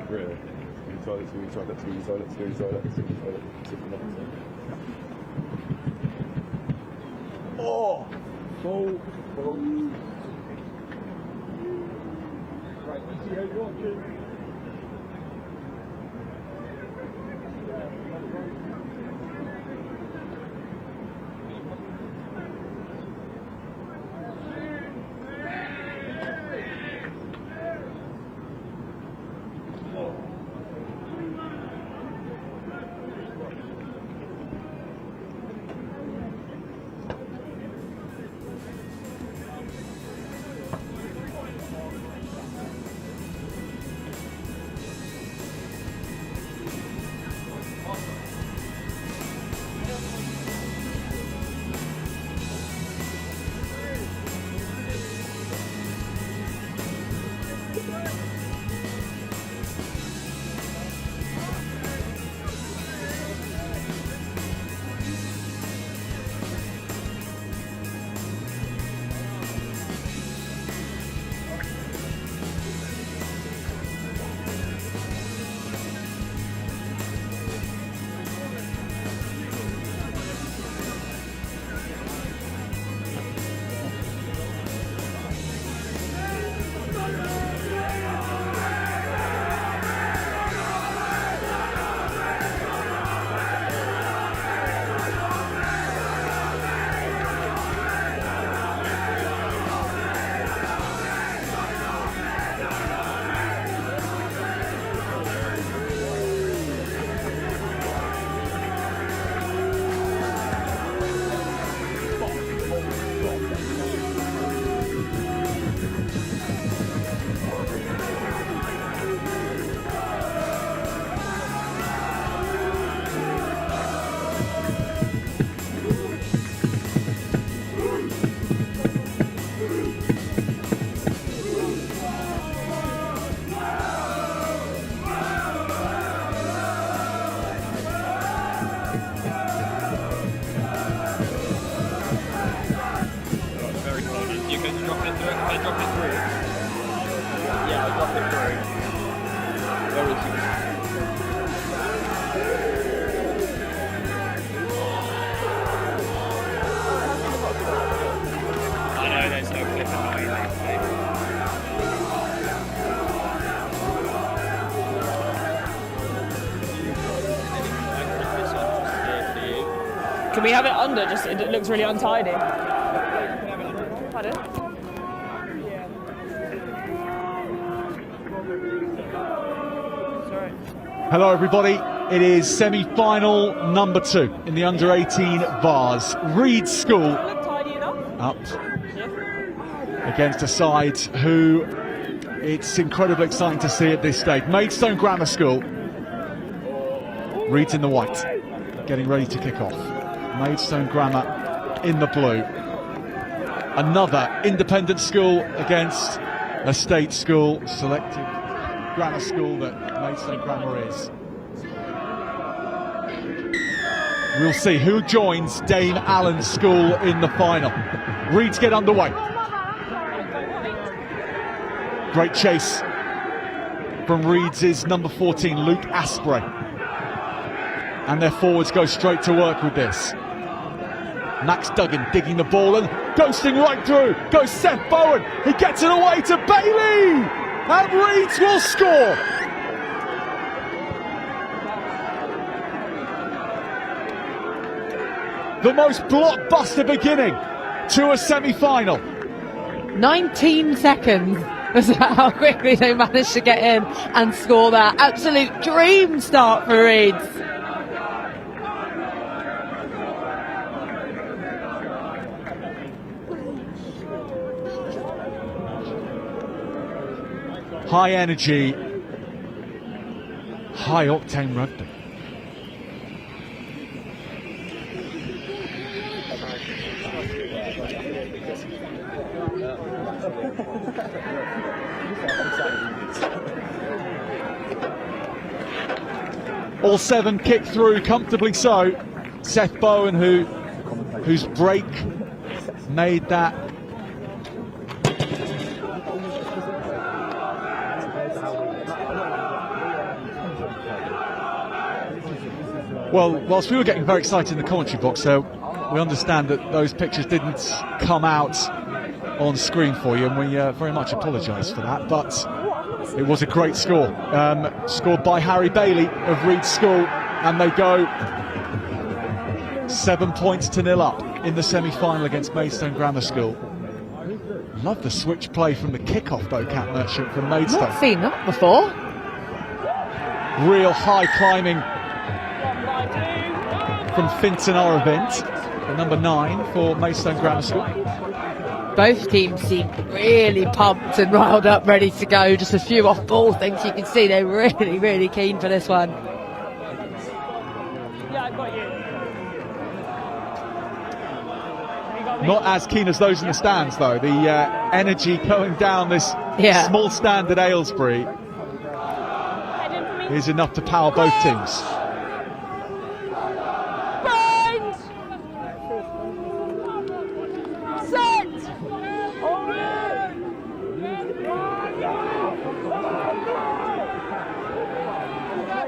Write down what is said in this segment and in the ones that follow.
Really? Oh! Full. Right, let's see how you're watching. Can we have it under? Just it looks really untidy. Pardon? Sorry. Hello everybody, it is semi-final number 2 in the under-18 Vase. Reed School Look tidy enough. up against a side who it's incredibly exciting to see at this stage. Maidstone Grammar School. Reed's in the white, getting ready to kick off. Maidstone Grammar in the blue. Another independent school against a state school, selected grammar school that Maidstone Grammar is. We'll see who joins Dame Allen's school in the final. Reeds get underway. Great chase from Reeds' number 14, Luke Asprey. And their forwards go straight to work with this. Max Duggan digging the ball and ghosting right through. Goes Seth Bowen. He gets it away to Bailey. And Reeds will score. The most blockbuster beginning to a semi-final. 19 seconds was how quickly they managed to get in and score that. Absolute dream start for Reeds. High energy, high octane rugby. All 7 kicked through comfortably so. Seth Bowen, whose break made that Well, whilst we were getting very excited in the commentary box, we understand that those pictures didn't come out on screen for you, and we very much apologise for that, but it was a great score. Scored by Harry Bailey of Reed School, and they go 7 points to 0 up in the semi-final against Maidstone Grammar School. Love the switch play from the kick-off though, Cat Merchant from Maidstone. Not seen that before. Real high climbing from Fintan Aravind, the number 9 for Maidstone Grammar School. Both teams seem really pumped and riled up, ready to go. Just a few off-ball things you can see. They're really, really keen for this one. Yeah, I got you. Not as keen as those in the stands though. The energy going down this small stand at Aylesbury is enough to power both teams. Bind! Set!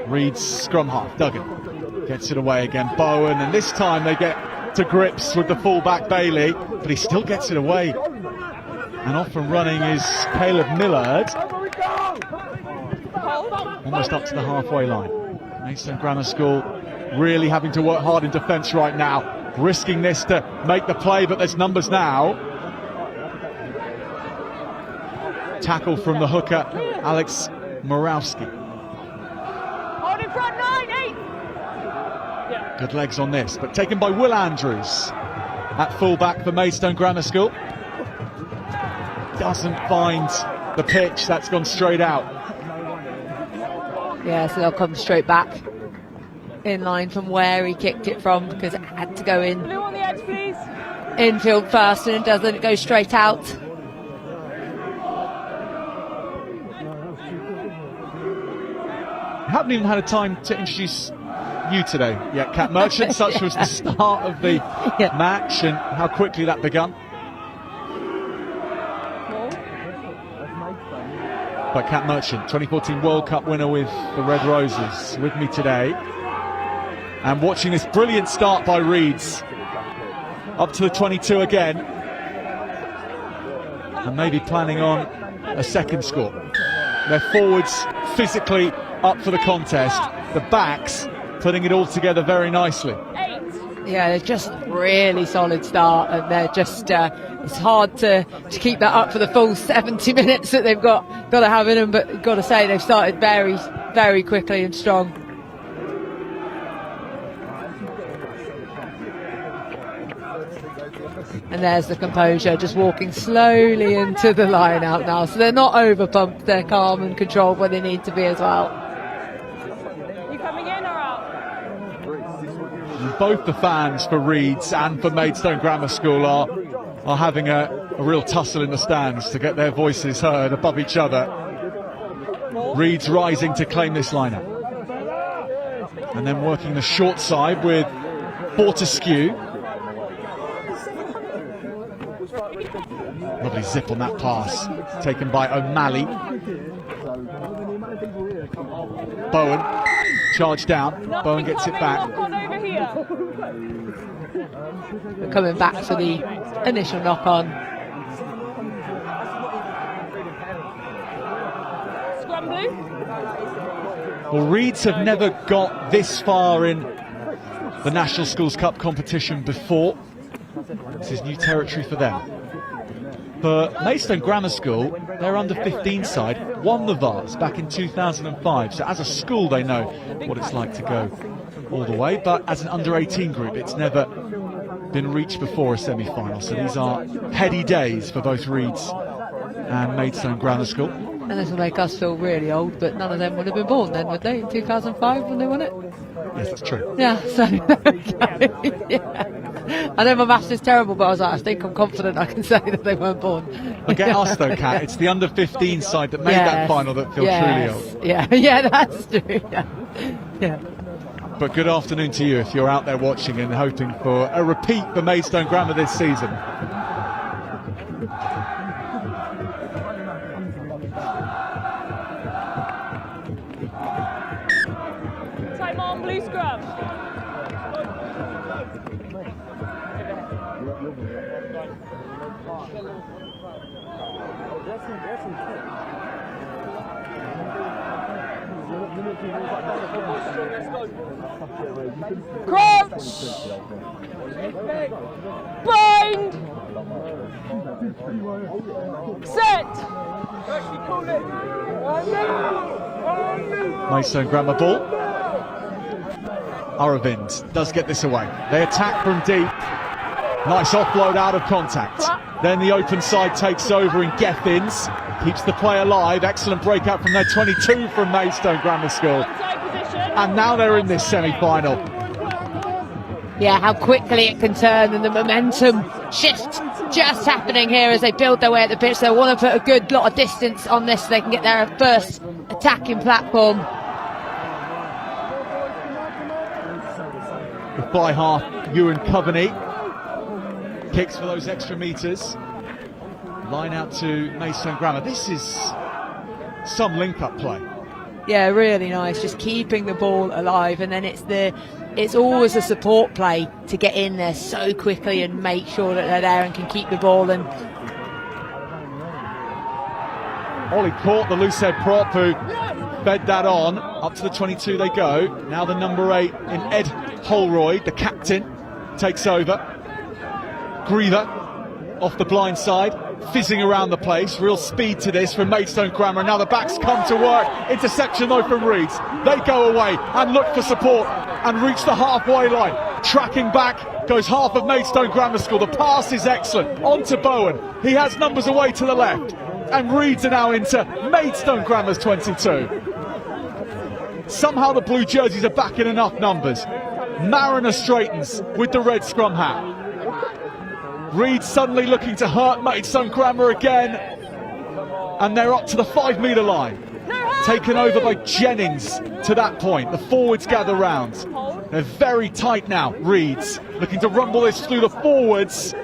Reed's scrum half, Duggan, gets it away again. Bowen, and this time they get to grips with the fullback Bailey, but he still gets it away. And off and running is Caleb Millard, almost up to the halfway line. Maidstone Grammar School really having to work hard in defence right now, risking this to make the play, but there's numbers now. Tackle from the hooker, Alex Morawski. Hold in front, 9, 8. Good legs on this, but taken by Will Andrews at fullback for Maidstone Grammar School. Doesn't find the pitch, that's gone straight out. Yeah, so they'll come straight back in line from where he kicked it from, because it had to go in. Blue on the edge, please. Infield first, and it doesn't go straight out. I haven't even had a time to introduce you today yet, Cat Merchant. Such was the start of the match and how quickly that begun. But Cat Merchant, 2014 World Cup winner with the Red Roses, with me today. And watching this brilliant start by Reeds. Up to the 22 again. And maybe planning on a second score. Their forwards physically up for the contest. The backs putting it all together very nicely. Yeah, they're just really solid start, and they're just it's hard to keep that up for the full 70 minutes that they've got to have in them, but got to say they've started very, very quickly and strong. And there's the composure, just walking slowly into the line out now, so they're not over pumped, they're calm and controlled where they need to be as well. Both the fans for Reeds and for Maidstone Grammar School are having a real tussle in the stands to get their voices heard above each other. Reeds rising to claim this lineup. And then working the short side with Fortescue. Lovely zip on that pass, taken by O'Malley. Bowen, charge down, Bowen gets it back. We're coming back for the initial knock-on. Well, Reeds have never got this far in the National Schools Cup competition before. This is new territory for them. For Maidstone Grammar School, their under-15 side won the Vase back in 2005. So as a school, they know what it's like to go all the way. But as an under-18 group, it's never been reached before a semi-final. So these are heady days for both Reeds and Maidstone Grammar School. And this will make us feel really old, but none of them would have been born then, would they, in 2005 when they won it? Yes, that's true. Yeah, so there we go. Yeah. I know my maths is terrible, but I was like, I think I'm confident I can say that they weren't born. Forget us though, Kat. It's the under-15 side that made that final that feel truly old. Yeah, that's true. Yeah. But good afternoon to you if you're out there watching and hoping for a repeat for Maidstone Grammar this season. Time on, blue scrum. Crouch! Bind! Set! Maidstone Grammar ball. Aravind does get this away. They attack from deep. Nice offload out of contact. Then the open side takes over in Gethins. Keeps the play alive. Excellent breakout from their 22 from Maidstone Grammar School. And now they're in this semi-final. Yeah, how quickly it can turn, and the momentum shift just happening here as they build their way at the pitch. They want to put a good lot of distance on this so they can get their first attacking platform. The fly half, Ewan Coveney. Kicks for those extra metres. Line out to Maidstone Grammar. This is some link-up play. Yeah, really nice. Just keeping the ball alive, and then it's always a support play to get in there so quickly and make sure that they're there and can keep the ball. And Ollie caught the loose head prop who fed that on. Up to the 22 they go. Now the number 8 in Ed Holroyd, the captain, takes over. Griever off the blind side, fizzing around the place. Real speed to this from Maidstone Grammar. Now the backs come to work. Interception though from Reeds. They go away and look for support and reach the halfway line. Tracking back goes half of Maidstone Grammar School. The pass is excellent. On to Bowen. He has numbers away to the left. And Reeds are now into Maidstone Grammar's 22. Somehow the blue jerseys are back in enough numbers. Mariner straightens with the red scrum hat. Reed suddenly looking to hurt Maidstone Grammar again, and they're up to the 5 metre line, taken over by Jennings to that point. The forwards gather round. They're very tight now. Reeds looking to rumble this through the forwards,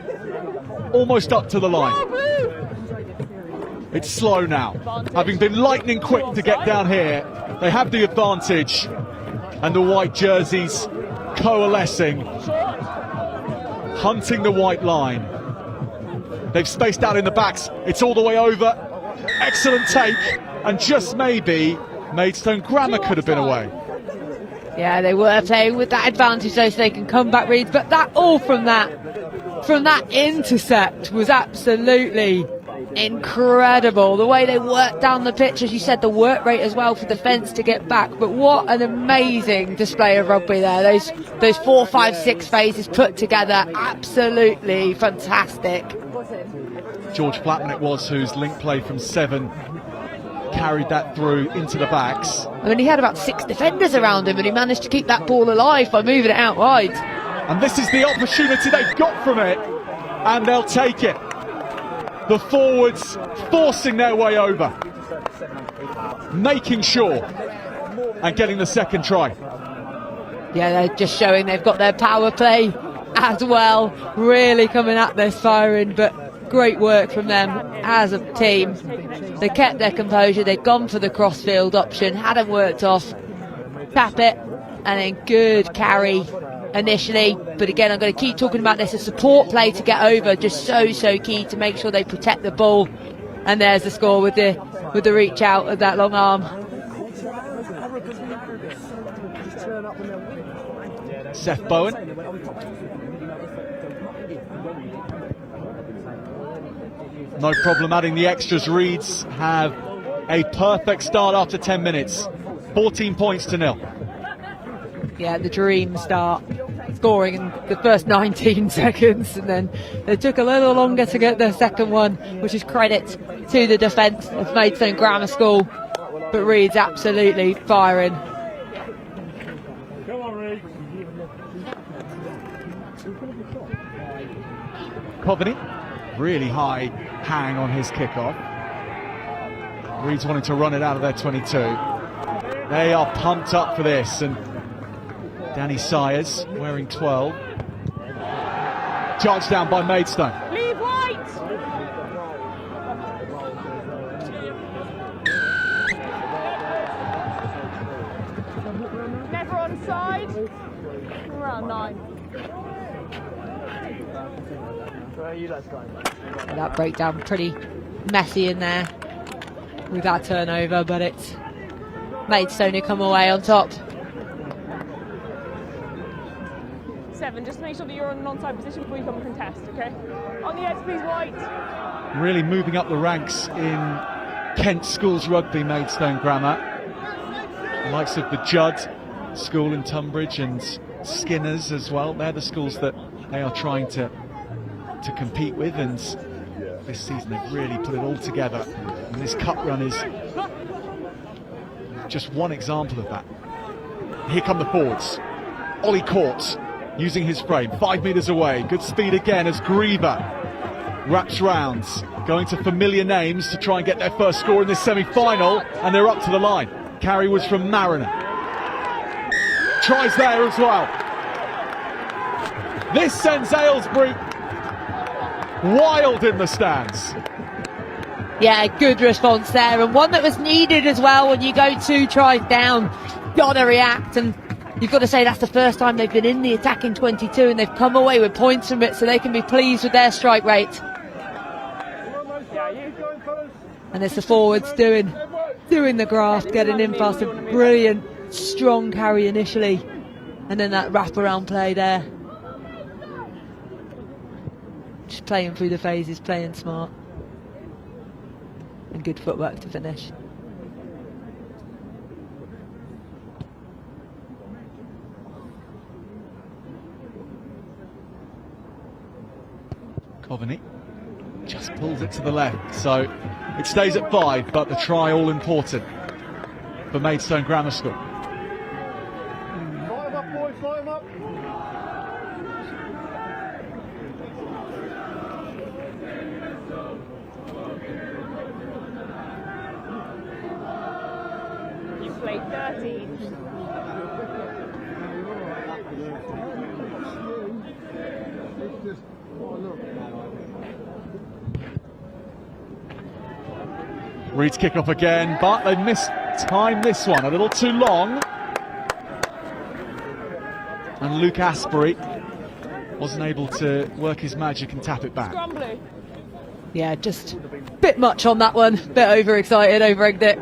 almost up to the line. It's slow now, having been lightning quick to get down here. They have the advantage, and the white jerseys coalescing, hunting the white line. They've spaced out in the backs. It's all the way over. Excellent take, and just maybe Maidstone Grammar could have been away. yeah, they were playing with that advantage though, so they can come back, Reeds. But that all from that intercept was absolutely incredible. The way they worked down the pitch, as you said, the work rate as well for defence to get back. But what an amazing display of rugby there. Those 4, 5, 6 phases put together, absolutely fantastic. George Flatman it was whose link play from 7 carried that through into the backs. I mean, he had about 6 defenders around him, and he managed to keep that ball alive by moving it out wide. And this is the opportunity they've got from it, and they'll take it. The forwards forcing their way over, making sure, and getting the second try. Yeah, they're just showing they've got their power play as well, really coming at this firing, but great work from them as a team. They kept their composure, they'd gone for the crossfield option, hadn't worked off, tap it, and then good carry initially. But again, I'm going to keep talking about this, a support play to get over, just so key to make sure they protect the ball. And there's the score with the reach out of that long arm. Seth Bowen. No problem adding the extras. Reeds have a perfect start after 10 minutes. 14 points to 0. Yeah, the dream start, scoring in the first 19 seconds, and then it took a little longer to get the second one, which is credit to the defence of Maidstone Grammar School. But Reed's absolutely firing. Come on, Reed. Coveney, really high hang on his kickoff. Reeds wanting to run it out of their 22. They are pumped up for this, and Danny Sayers wearing 12. Charged down by Maidstone. Leave white! Never on side. Around 9. And that breakdown pretty messy in there with that turnover, but it's Maidstone who come away on top. 7, just make sure that you're in an onside position before you come and contest, okay? On the edge, please, White. Really moving up the ranks in Kent Schools Rugby, Maidstone Grammar. The likes of the Judd School in Tunbridge and Skinners as well. They're the schools that they are trying to compete with, and this season they've really put it all together. And this cup run is just one example of that. Here come the forwards. Ollie Court using his frame, 5 metres away. Good speed again as Griever wraps rounds, going to familiar names to try and get their first score in this semi-final, and they're up to the line. Carry was from Mariner. Tries there as well. This sends Aylesbury wild in the stands. Yeah, good response there, and one that was needed as well. When you go 2 tries down, gotta react, and you've got to say that's the first time they've been in the attacking 22 and they've come away with points from it, so they can be pleased with their strike rate. And it's the forwards doing the graft, getting in past a brilliant, strong carry initially, and then that wraparound play there. Just playing through the phases, playing smart, and good footwork to finish. Coveney just pulls it to the left, so it stays at 5, but the try all important for Maidstone Grammar School. Fly him up, boy, fly him up. You played 13. Reed's kick off again, but they missed time this one, a little too long. And Luke Asbury wasn't able to work his magic and tap it back. Scrumbly. Yeah, just a bit much on that one, bit overexcited, over-egged it.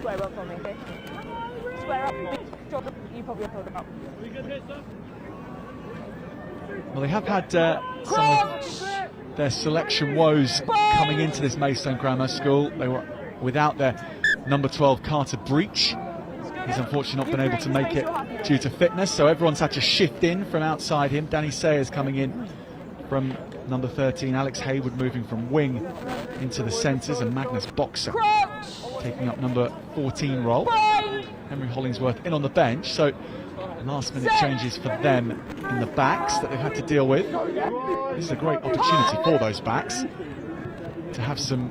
Square up for me, okay? Square up. You probably have thought about. Well, they have had some of their selection woes coming into this Maidstone Grammar School. They were without their number 12 Carter Breach. He's unfortunately not been able to make it due to fitness, so everyone's had to shift in from outside him. Danny Sayers coming in from number 13, Alex Hayward moving from wing into the centres, and Magnus Boxer taking up number 14 role. Henry Hollingsworth in on the bench, so last minute changes for them in the backs that they've had to deal with. This is a great opportunity for those backs to have some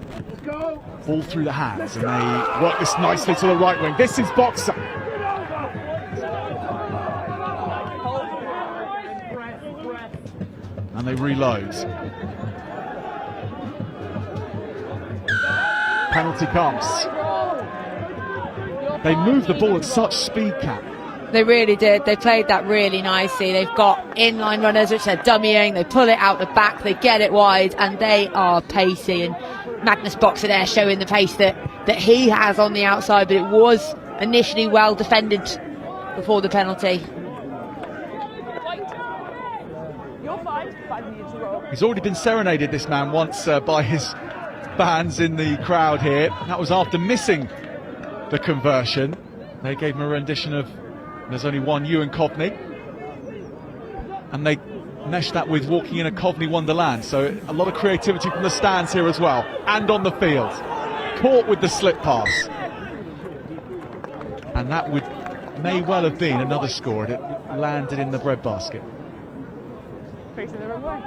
ball through the hands, and they work this nicely to the right wing. This is Boxer. And they reload. Penalty comes. They move the ball at such speed, Cap. They really did. They played that really nicely. They've got inline runners which they're dummying. They pull it out the back, they get it wide, and they are pacey. And Magnus Boxer there showing the pace that he has on the outside, but it was initially well defended before the penalty. He's already been serenaded, this man, once by his fans in the crowd here. That was after missing the conversion. They gave him a rendition of "There's Only One You" and Coveney, and they meshed that with "Walking in a Coveney Wonderland." So a lot of creativity from the stands here as well, and on the field. Caught with the slip pass, and that may well have been another score. It landed in the breadbasket. Facing the wrong way.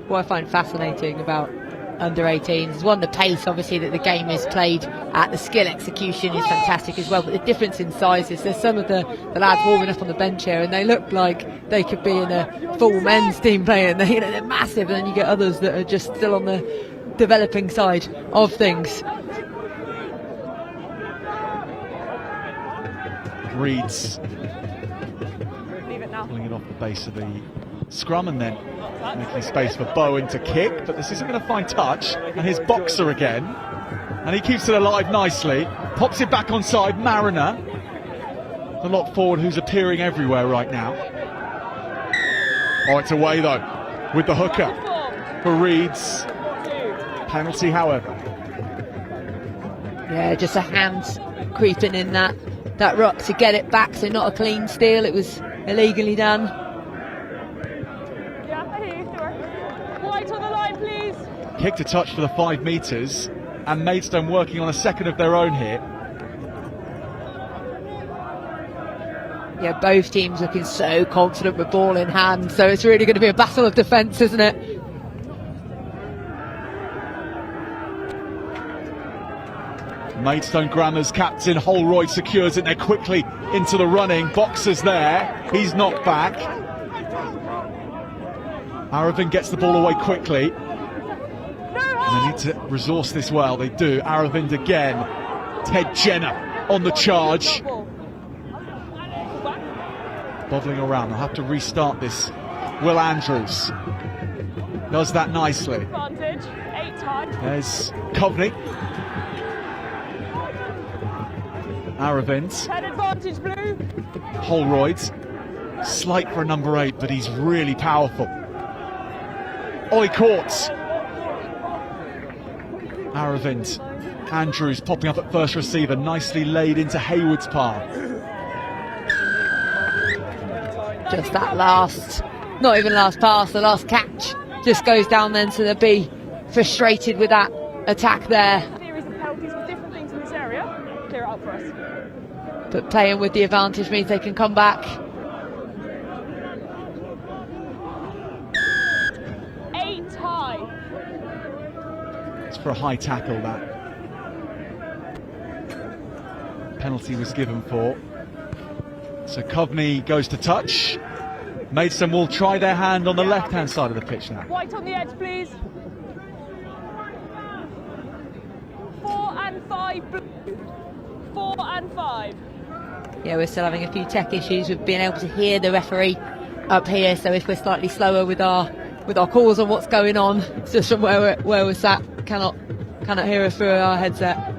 What I find fascinating about under 18s. There's one, the pace obviously that the game is played at, the skill execution is fantastic as well, but the difference in sizes, there's some of the lads warming up on the bench here and they look like they could be in a full men's team playing. They're massive, and then you get others that are just still on the developing side of things. Reeds pulling it off the base of the scrum and then making space for Bowen to kick, but this isn't going to find touch, and his boxer again, and he keeps it alive nicely, pops it back onside. Mariner, the lock forward who's appearing everywhere right now. Oh, it's away though with the hooker for Reeds. Penalty, however. Yeah, just a hand creeping in that ruck to get it back, so not a clean steal, it was illegally done. White on the line, please. Kick to touch for the 5 metres, and Maidstone working on a second of their own here. Yeah, both teams looking so confident with ball in hand, so it's really going to be a battle of defence, isn't it? Maidstone Grammar's captain Holroyd secures it. They're quickly into the running. Boxer's there. He's knocked back. Aravind gets the ball away quickly. And they need to resource this well. They do. Aravind again. Ted Jenner on the charge. Bobbling around. They'll have to restart this. Will Andrews does that nicely. There's Coveney. Aravind. Advantage, blue. Holroyd. Slight for a number 8, but he's really powerful. Ollie Courts. Aravind. Andrews popping up at first receiver. Nicely laid into Hayward's path. Just that last, not even last pass, the last catch just goes down then, so they'll be frustrated with that attack there. Series of penalties for different things in this area. Clear it up for us. But playing with the advantage means they can come back. 8 high. It's for a high tackle, that penalty was given for. So Coveney goes to touch. Maidstone will try their hand on the left-hand side of the pitch now. White on the edge, please. 4 and 5 blue. 4 and 5. Yeah, we're still having a few tech issues with being able to hear the referee up here, so if we're slightly slower with our calls on what's going on, just from where we're sat, cannot hear us through our headset.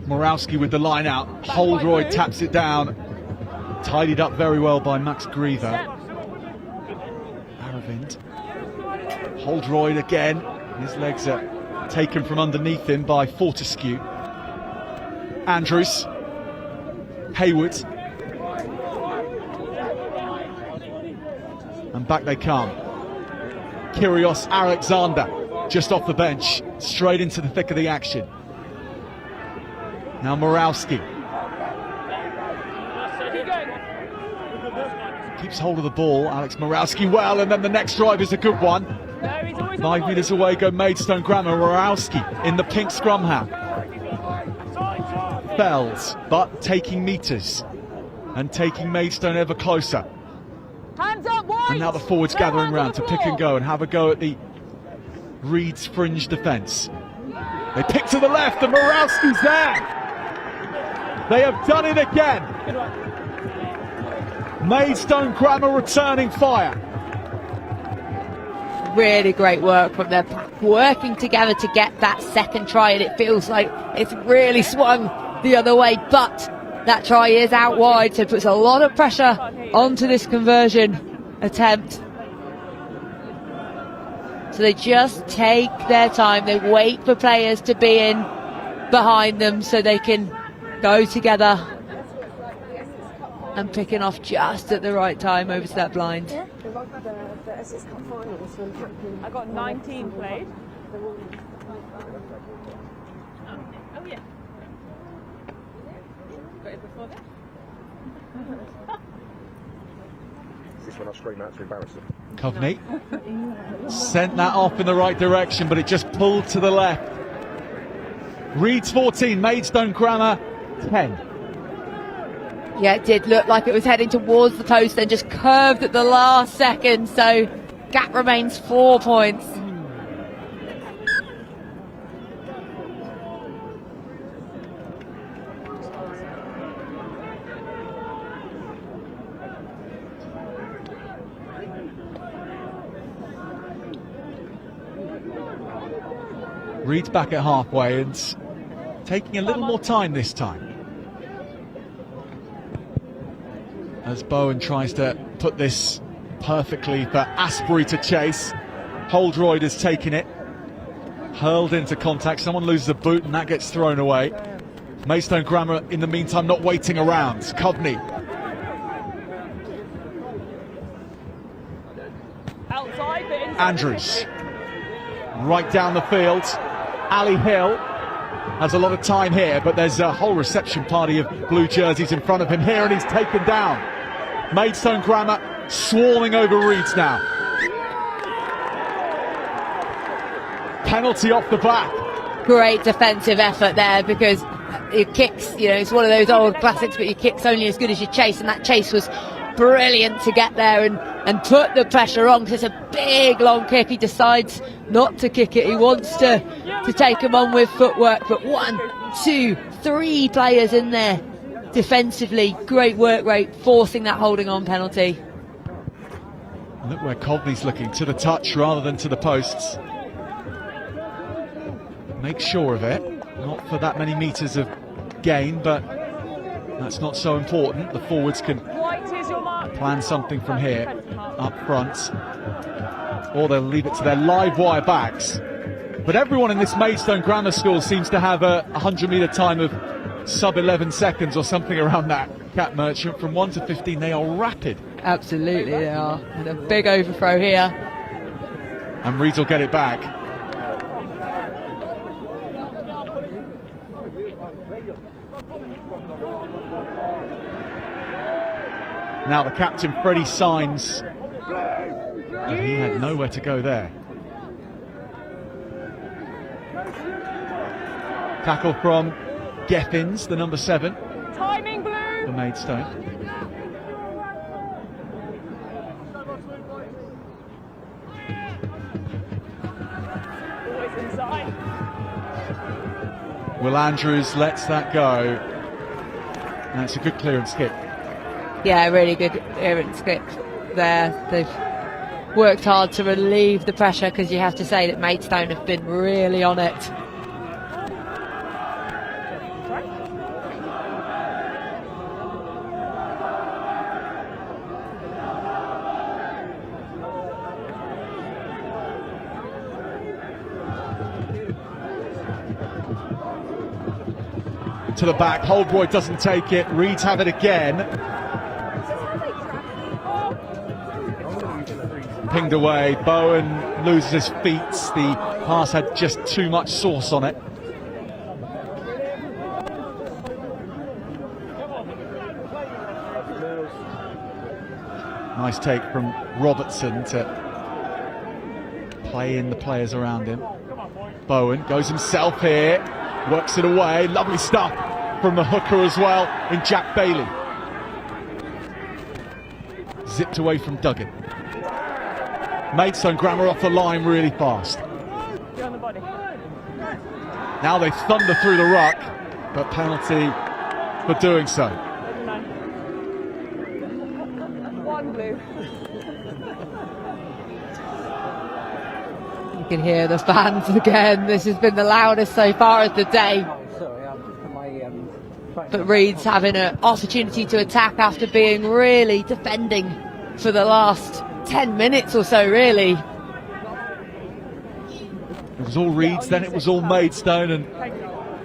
Morawski with the line out. Holroyd taps it down. Tidied up very well by Max Griever. Aravind. Holroyd again. His legs are taken from underneath him by Fortescue. Andrews. Hayward. And back they come. Kyrgios Alexander just off the bench, straight into the thick of the action. Now Morawski keeps hold of the ball. Alex Morawski well, and then the next drive is a good one. 5 metres away go Maidstone Grammar. Morawski in the pink scrum hat. Fells, but taking metres and taking Maidstone ever closer. Hands up, White. And now the forwards gathering round to pick and go and have a go at the Reeds fringe defence. They pick to the left and Morawski's there. They have done it again. Maidstone Grammar returning fire. Really great work from their pack, working together to get that second try, and it feels like it's really swung the other way, but that try is out wide, so it puts a lot of pressure onto this conversion attempt. So they just take their time, they wait for players to be in behind them so they can go together, and picking off just at the right time over to that blind. I got 19 played. Oh yeah. Got it before that? Is this when I scream out to embarrass them? Coveney sent that off in the right direction, but it just pulled to the left. Reed's 14, Maidstone Grammar 10. Yeah, it did look like it was heading towards the post, then just curved at the last second, so gap remains 4 points. Reed's back at halfway and taking a little more time this time, as Bowen tries to put this perfectly for Aylesbury to chase. Holdroyd has taken it, hurled into contact, someone loses a boot and that gets thrown away. Maidstone Grammar in the meantime not waiting around. Coveney Outside, but inside. Andrews right down the field. Ali Hill has a lot of time here, but there's a whole reception party of blue jerseys in front of him here, and he's taken down. Maidstone Grammar swarming over Reeds now. Penalty off the back. Great defensive effort there, because your kicks, you know, it's one of those old classics, but your kick's only as good as your chase, and that chase was brilliant to get there and put the pressure on, because it's a big long kick. He decides not to kick it, he wants to take him on with footwork, but 1, 2, 3 players in there defensively. Great work rate, forcing that holding on penalty. Look where Coveney's looking, to the touch rather than to the posts. Make sure of it, not for that many metres of gain, but that's not so important. The forwards can plan something from here up front, or they'll leave it to their live wire backs. But everyone in this Maidstone Grammar School seems to have a 100-metre time of sub 11 seconds or something around that. Cat Merchant, from 1 to 15, they are rapid. Absolutely they are, and a big overthrow here, and Reeds will get it back. Now the captain, Freddie, signs, and he had nowhere to go there. Tackle from Geffins, the number 7. Timing blue. For Maidstone. Always inside. Will Andrews lets that go. And it's a good clearance kick. Yeah, really good clearance kick there. They've worked hard to relieve the pressure, because you have to say that Maidstone have been really on it. To the back, Holdroyd doesn't take it, Reeds have it again. Pinged away, Bowen loses his feet, the pass had just too much sauce on it. Nice take from Robertson to play in the players around him. Bowen goes himself here, works it away, lovely stuff from the hooker as well in Jack Bailey. Zipped away from Duggan. Maidstone Grammar off the line really fast. Now they thunder through the ruck, but penalty for doing so. One blue. You can hear the fans again. This has been the loudest so far of the day. But Reeds having an opportunity to attack after being really defending for the last 10 minutes or so, really. It was all Reeds, then it was all Maidstone, and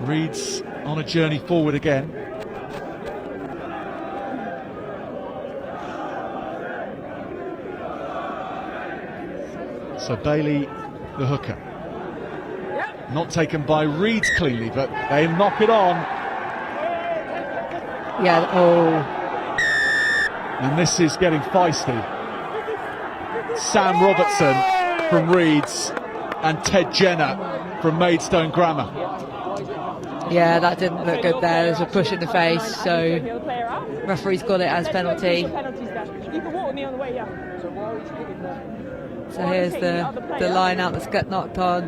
Reeds on a journey forward again. So Bailey, the hooker. Not taken by Reeds cleanly, but they knock it on. Yeah, oh. And this is getting feisty. Sam Robertson from Reeds and Ted Jenner from Maidstone Grammar. Yeah, that didn't look good there. There's a push in the face, so referee's got it as penalty. So here's the line out that's got knocked on.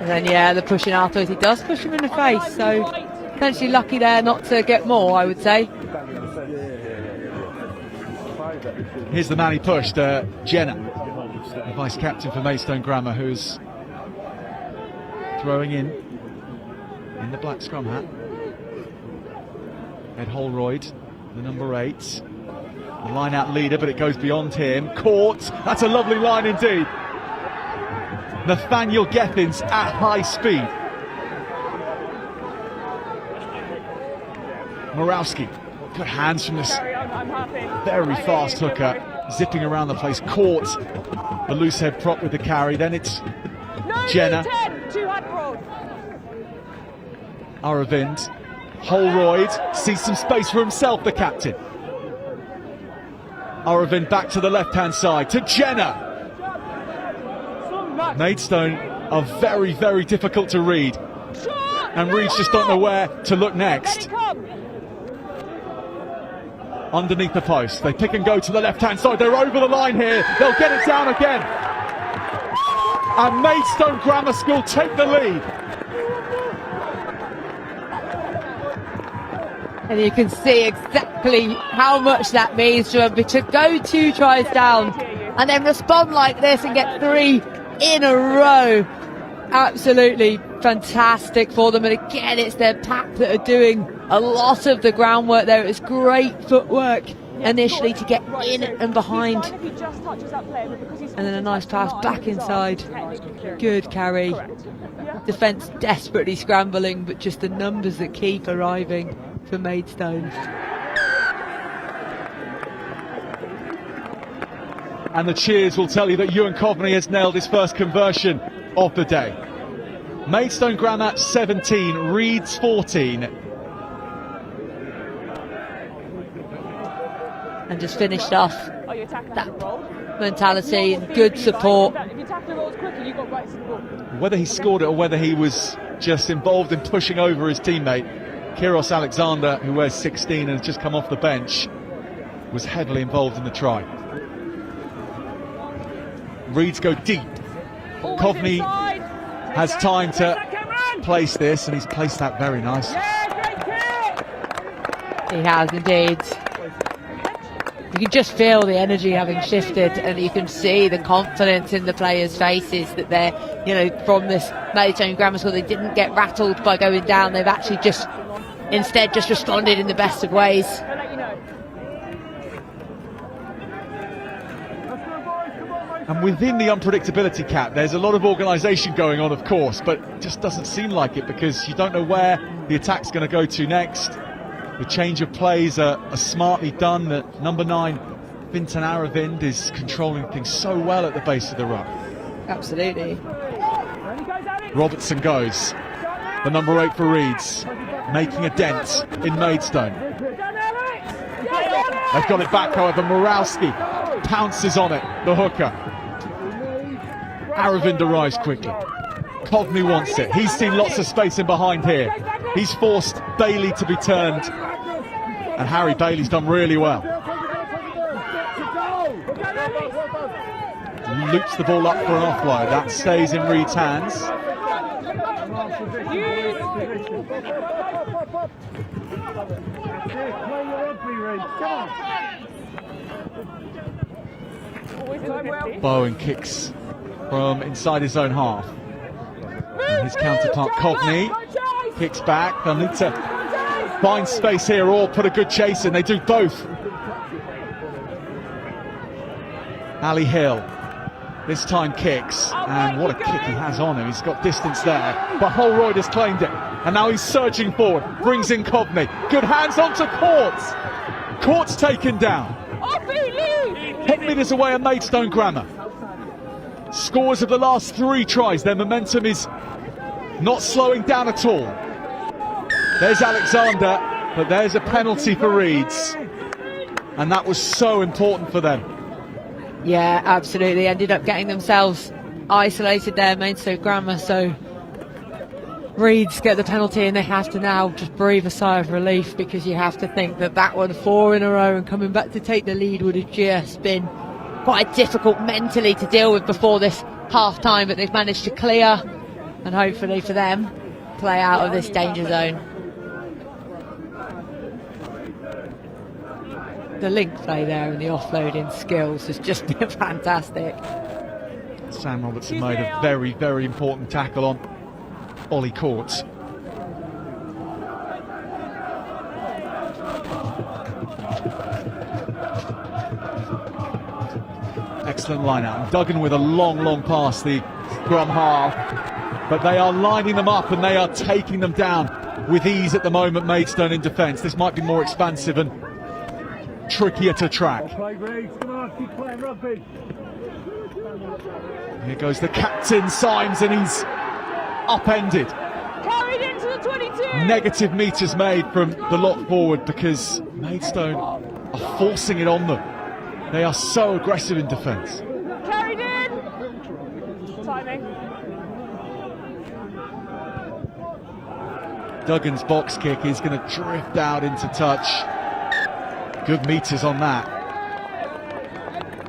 And then, yeah, the pushing afterwards. He does push him in the face, so potentially lucky there not to get more, I would say. Here's the man he pushed, Jenner, the vice captain for Maidstone Grammar, who's throwing in the black scrum hat. Ed Holroyd, the number 8, the line-out leader, but it goes beyond him. Caught. That's a lovely line indeed. Nathaniel Gethins at high speed. Morawski, good hands from this very fast hooker, zipping around the place. Caught the loose head prop with the carry. Then it's Jenner. Aravind. Holroyd sees some space for himself, the captain. Aravind back to the left-hand side to Jenner. Maidstone are very, very difficult to read. And Reeds just don't know where to look next. Underneath the post, they pick and go to the left-hand side. They're over the line here. They'll get it down again. And Maidstone Grammar School take the lead. And you can see exactly how much that means to them to go 2 tries down and then respond like this and get 3 in a row. Absolutely fantastic for them. And again, it's their pack that are doing a lot of the groundwork there. It's great footwork initially to get in and behind. And then a nice pass back inside. Good carry. Defence desperately scrambling, but just the numbers that keep arriving for Maidstone. And the cheers will tell you that Ewan Coveney has nailed his first conversion of the day. Maidstone Grammar 17, Reeds 14. And just finished off that mentality and good support. Whether he scored it or whether he was just involved in pushing over his teammate, Kyros Alexander, who wears 16 and has just come off the bench, was heavily involved in the try. Reeds go deep. Coveney has time to place this, and he's placed that very nice. He has indeed. You can just feel the energy having shifted, and you can see the confidence in the players' faces that they're, you know, from this Maidstone Grammar School, they didn't get rattled by going down. They've actually just instead just responded in the best of ways. And within the unpredictability cap, there's a lot of organisation going on, of course, but it just doesn't seem like it because you don't know where the attack's going to go to next. The change of plays are smartly done. That number 9, Vinton Aravind, is controlling things so well at the base of the ruck. Absolutely. Robertson goes. The number 8 for Reeds, making a dent in Maidstone. They've got it back, however. Morawski pounces on it, the hooker. Aravind arrives quickly. Coveney wants it. He's seen lots of space in behind here. He's forced Bailey to be turned. And Harry Bailey's done really well. Loops the ball up for an offload. That stays in Reed's hands. Bowen kicks from inside his own half. And his counterpart Coveney kicks back. They'll need to find space here or put a good chase in. They do both. Ali Hill this time kicks, and what a kick he has on him. He's got distance there, but Holroyd has claimed it, and now he's surging forward, brings in Coveney. Good hands onto Courts. Courts taken down. 10 metres away at Maidstone Grammar. Scores of the last 3 tries. Their momentum is not slowing down at all. There's Alexander, But there's a penalty for Reeds, and that was so important for them. Yeah, absolutely. Ended up getting themselves isolated there, Maidstone Grammar. So Reeds get the penalty, and they have to now just breathe a sigh of relief, because you have to think that that one 4 in a row and coming back to take the lead would have just been quite difficult mentally to deal with before this half time, but they've managed to clear and hopefully for them play out of this danger zone. The link play there and the offloading skills has just been fantastic. Sam Robertson made a very, very important tackle on Ollie Courts. Excellent line out. Duggan with a long pass, the scrum half. But they are lining them up and they are taking them down with ease at the moment, Maidstone in defence. This might be more expansive and trickier to track. Here goes the captain, Symes, and he's upended. Carried into the 22. Negative metres made from the lock forward because Maidstone are forcing it on them. They are so aggressive in defence. Carried in. Timing. Duggan's box kick is going to drift out into touch. Good metres on that.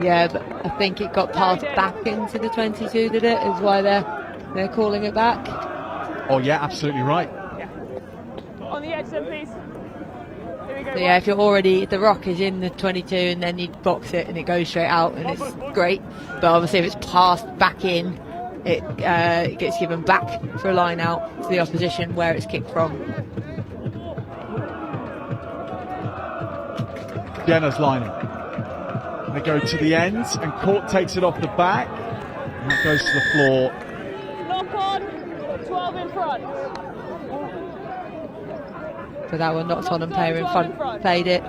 Yeah, but I think it got passed back into the 22, did it? Is why they're calling it back. Oh yeah, absolutely right. Yeah. On the edge then, please. Here we go. So yeah, if you're already, the rock is in the 22 and then you box it and it goes straight out and it's great. But obviously if it's passed back in, it gets given back for a line out to the opposition where it's kicked from. Jenner's lining. They go to the end and Court takes it off the back and that goes to the floor. Lock on, 12 in front. So that one knocked on and player in front played it.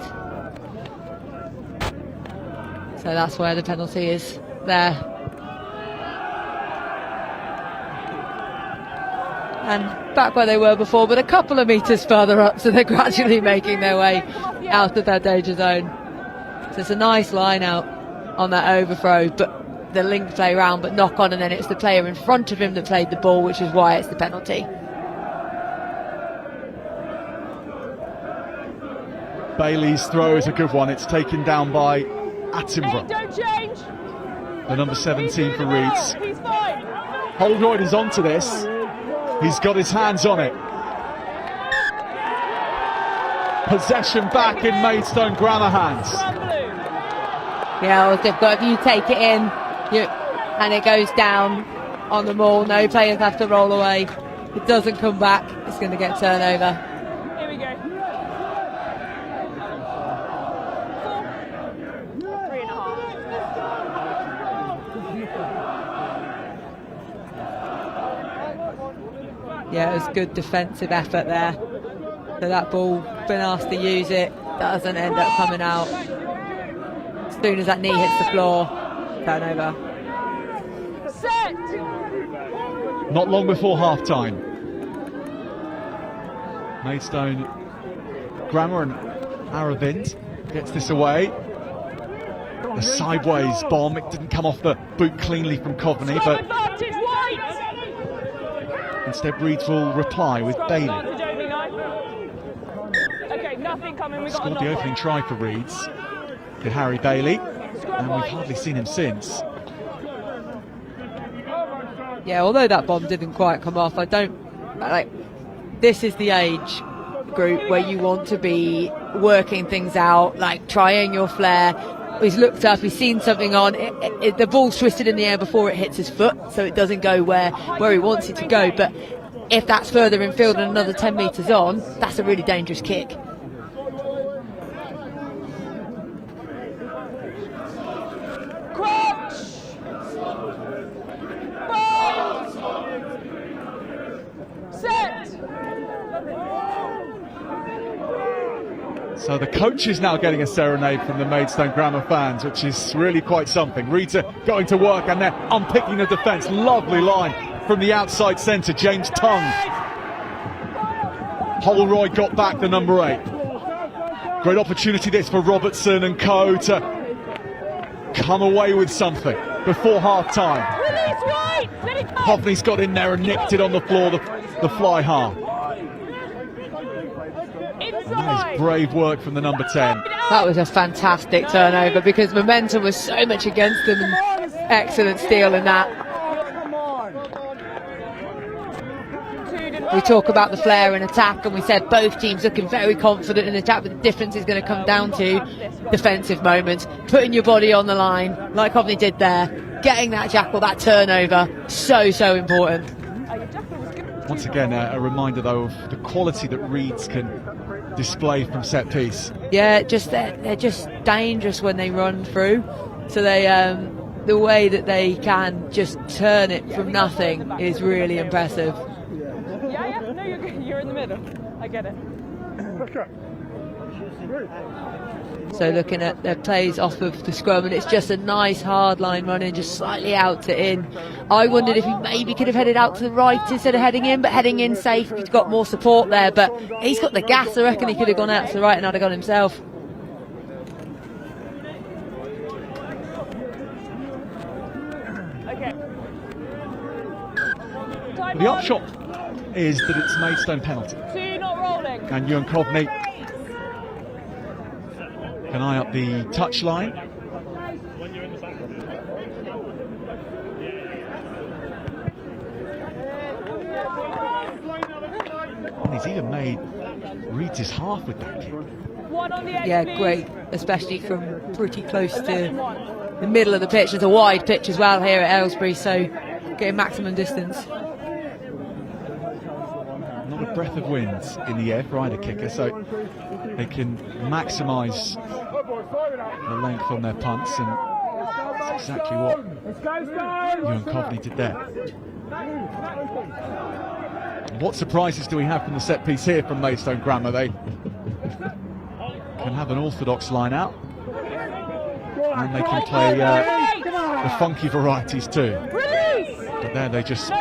So that's where the penalty is there. And back where they were before, but a couple of metres further up, so they're gradually making their way out of their danger zone. So it's a nice line out on that overthrow, but the link play round, but knock on, and then it's the player in front of him that played the ball, which is why it's the penalty. Bailey's throw is a good one. It's taken down by Attenborough. Don't change. The number 17 for Reeds. He's fine. Holroyd is onto this. He's got his hands on it. Possession back in Maidstone Grammar hands. Yeah, well, they've got, if you take it in and it goes down on the maul, no players have to roll away. If it doesn't come back, it's going to get turnover. Here we go. 4, 3.5. Yeah, it was good defensive effort there. So that ball, been asked to use it, doesn't end up coming out. As soon as that knee hits the floor, turnover. Set! Not long before half-time. Maidstone Grammar and Aravind gets this away. A sideways bomb, it didn't come off the boot cleanly from Coveney, but instead Reeds will reply with Bailey. Okay, nothing coming. We Scored the opening try for Reeds. To Harry Bailey, and we've hardly seen him since. Yeah, although that bomb didn't quite come off, I don't like. This is the age group where you want to be working things out, like trying your flair. He's looked up, he's seen something on. The ball's twisted in the air before it hits his foot, so it doesn't go where he wants it to go. But if that's further in field and another 10 metres on, that's a really dangerous kick. So the coach is now getting a serenade from the Maidstone Grammar fans, which is really quite something. Reeds are going to work and they're unpicking the defence. Lovely line from the outside centre, James Tongue. Holroyd got back the number 8. Great opportunity this for Robertson and co to come away with something before half-time. Release right! Let it go! Hovney's got in there and nicked it on the floor, the fly half. That is brave work from the number 10. That was a fantastic turnover because momentum was so much against them, and excellent steal in that. We talk about the flair and attack, and we said both teams looking very confident in attack, but the difference is going to come down to defensive moments, putting your body on the line like Hovney did there, getting that jackal, that turnover, so important. Once again, a reminder though of the quality that Reeds can display from set piece. Yeah, just they're just dangerous when they run through, so they the way that they can just turn it from nothing is really impressive. Yeah, no, you're in the middle. I get it. So looking at their plays off of the scrum, and it's just a nice hard line running, just slightly out to in. I wondered if he maybe could have headed out to the right instead of heading in, but heading in safe, he's got more support there, but he's got the gas. I reckon he could have gone out to the right and I'd have gone himself. Okay. The upshot is that it's Maidstone penalty. 2 not rolling. And Ewan Kovney can eye up the touchline. And he's even made Reeds his half with that kick. 1 on the edge, Yeah, please. great, especially from pretty close to the middle of the pitch. There's a wide pitch as well here at Aylesbury, so getting maximum distance. Not a breath of wind in the air for either kicker, so they can maximise the length on their punts, and that's exactly what Ewan Kovney did there. What surprises do we have from the set piece here from Maidstone Grammar? They can have an orthodox line out, and they can play the funky varieties too. But there they just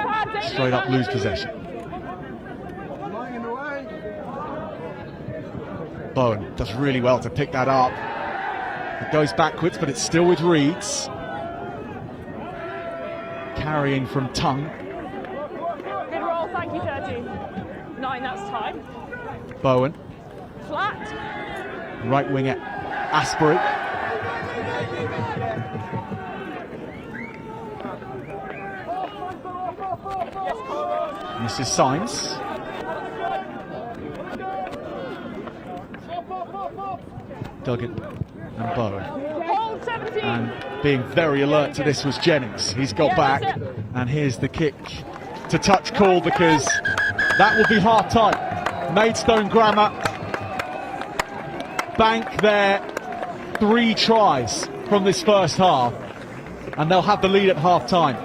straight up lose possession. Bowen does really well to pick that up. It goes backwards, but it's still with Reeds. Carrying from Tongue. Good roll, thank you, 13. 9, that's time. Bowen. Flat. Right wing at Aylesbury. This is Symes. Duggan and Bowen. Hold 17. And being very alert to this was Jennings. He's got back, and here's the kick to touch call, because that will be half time. Maidstone Grammar bank their 3 tries from this first half, and they'll have the lead at half time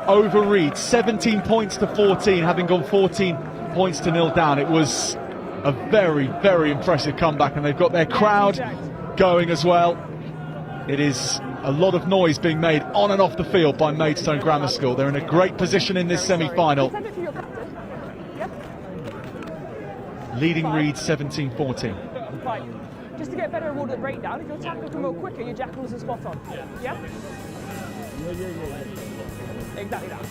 over Reeds, 17 points to 14, having gone 14 points to 0 down. It was a very, very impressive comeback, and they've got their crowd going as well. It is a lot of noise being made on and off the field by Maidstone Grammar School. They're in a great position in this semi-final, leading Reeds 17-14. Right. Just to get a better award of breakdown, if your tackle can go quicker, your jackals are spot on. Yeah? Exactly that.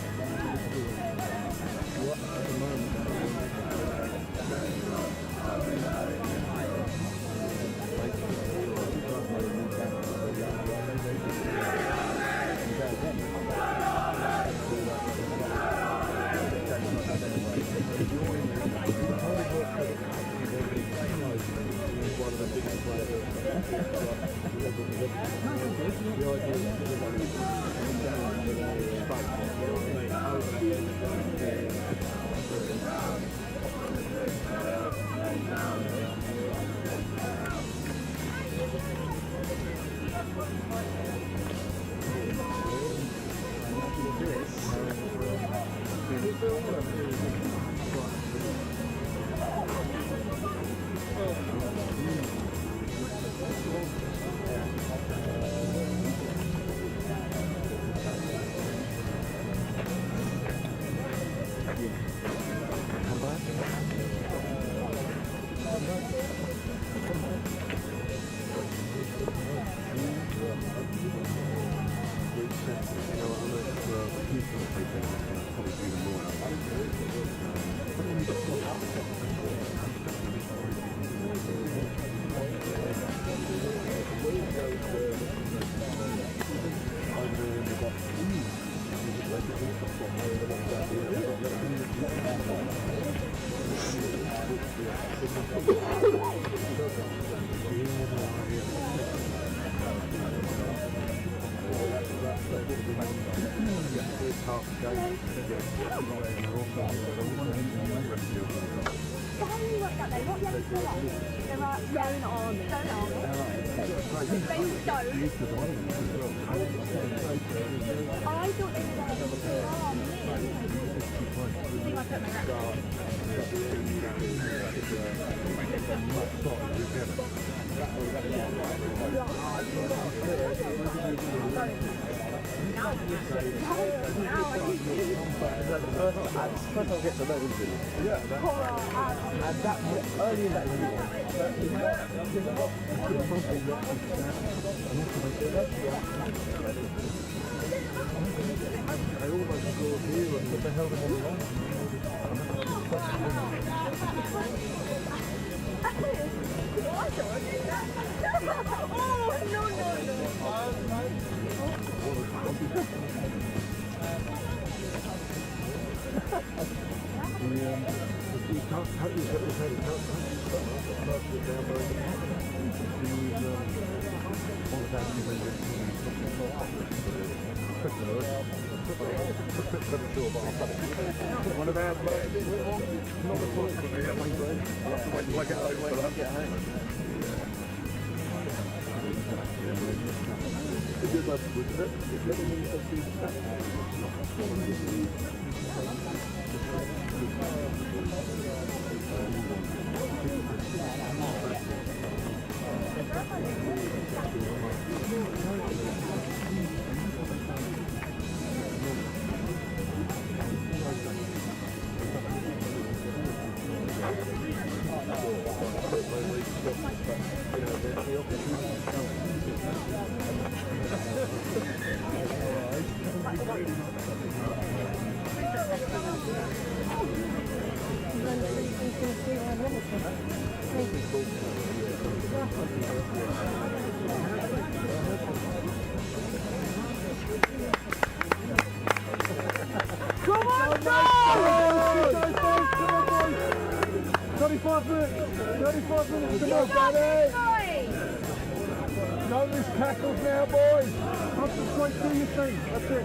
Don't miss tackles now, boys. Concentrate, do your thing. That's it.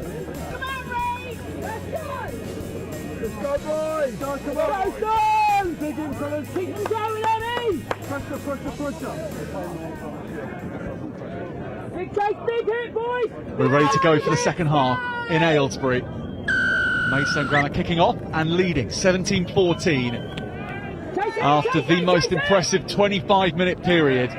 Come on, Ray! Let's go! Let's go, boys. Go, come on. Maidstone! Dig in, fellas. Keep them going, Eddie! Pressure, pressure, pressure. Big take, big hit, boys! We're ready to go for the second half in Aylesbury. Maidstone Grammar kicking off and leading 17-14 after the most impressive 25-minute period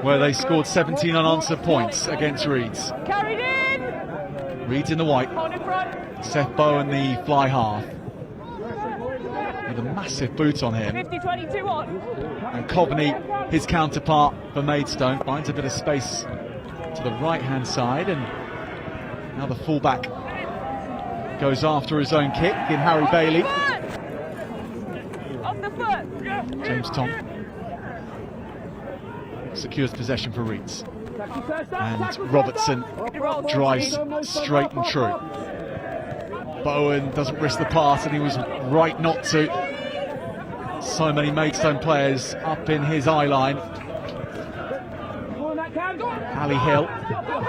where they scored 17 unanswered points against Reeds. Carried in! Reeds in the white, On in front. Seth Bowen the fly half with a massive boot on him, 50-22 on. and Coveney, his counterpart for Maidstone, finds a bit of space to the right hand side, and now the fullback goes after his own kick in Harry Bailey. Off the foot! James Tom secures possession for Reeds, and Robertson drives straight and true. Bowen doesn't risk the pass, and he was right not to. So many Maidstone players up in his eye line. Ali Hill,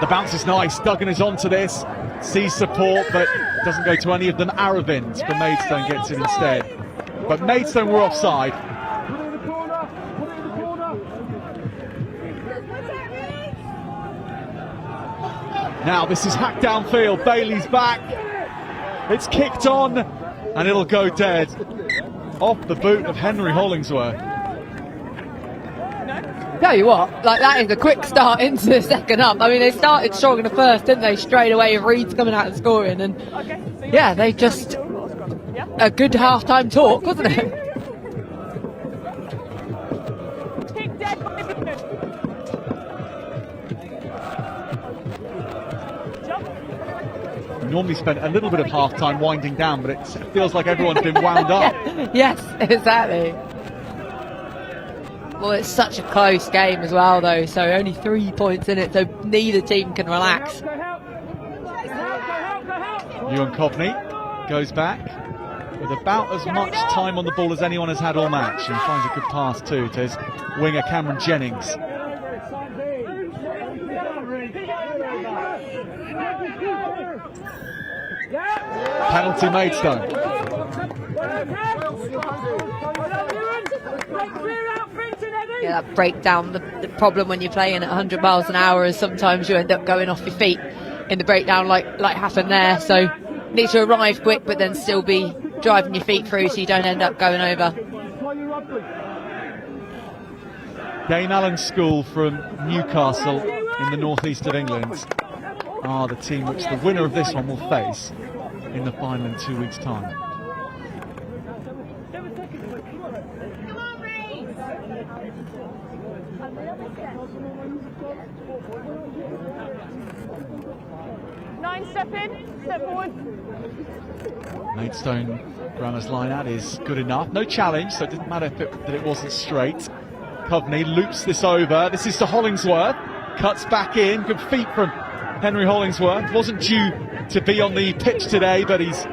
the bounce is nice. Duggan is onto this, sees support but doesn't go to any of them. Aravind for Maidstone gets it instead, but Maidstone were offside. Now this is hacked downfield, Bailey's back, it's kicked on, and it'll go dead off the boot of Henry Hollingsworth. Tell you what, like, that is a quick start into the second half. I mean, they started strong in the first, didn't they? Straight away, Reeds coming out and scoring, and yeah, they just a good half-time talk, wasn't it? Normally spent a little bit of half-time winding down, but it feels like everyone's been wound up. Yes, exactly. Well, it's such a close game as well, though, so only 3 points in it, so neither team can relax. Ewan Coveney goes back with about as much time on the ball as anyone has had all match, and finds a good pass too to his winger Cameron Jennings. Penalty Maidstone. Yeah, that breakdown, the problem when you're playing at 100 miles an hour is sometimes you end up going off your feet in the breakdown like happened there. So you need to arrive quick but then still be driving your feet through so you don't end up going over. Dame Allen School from Newcastle in the northeast of England are the team which the winner of this one will face in the final in 2 weeks' time. Step in, step forward. Maidstone Grammar's line out is good enough. No challenge, so it didn't matter that it wasn't straight. Coveney loops this over. This is to Hollingsworth. Cuts back in. Good feet from Henry Hollingsworth. Wasn't due to be on the pitch today, but he's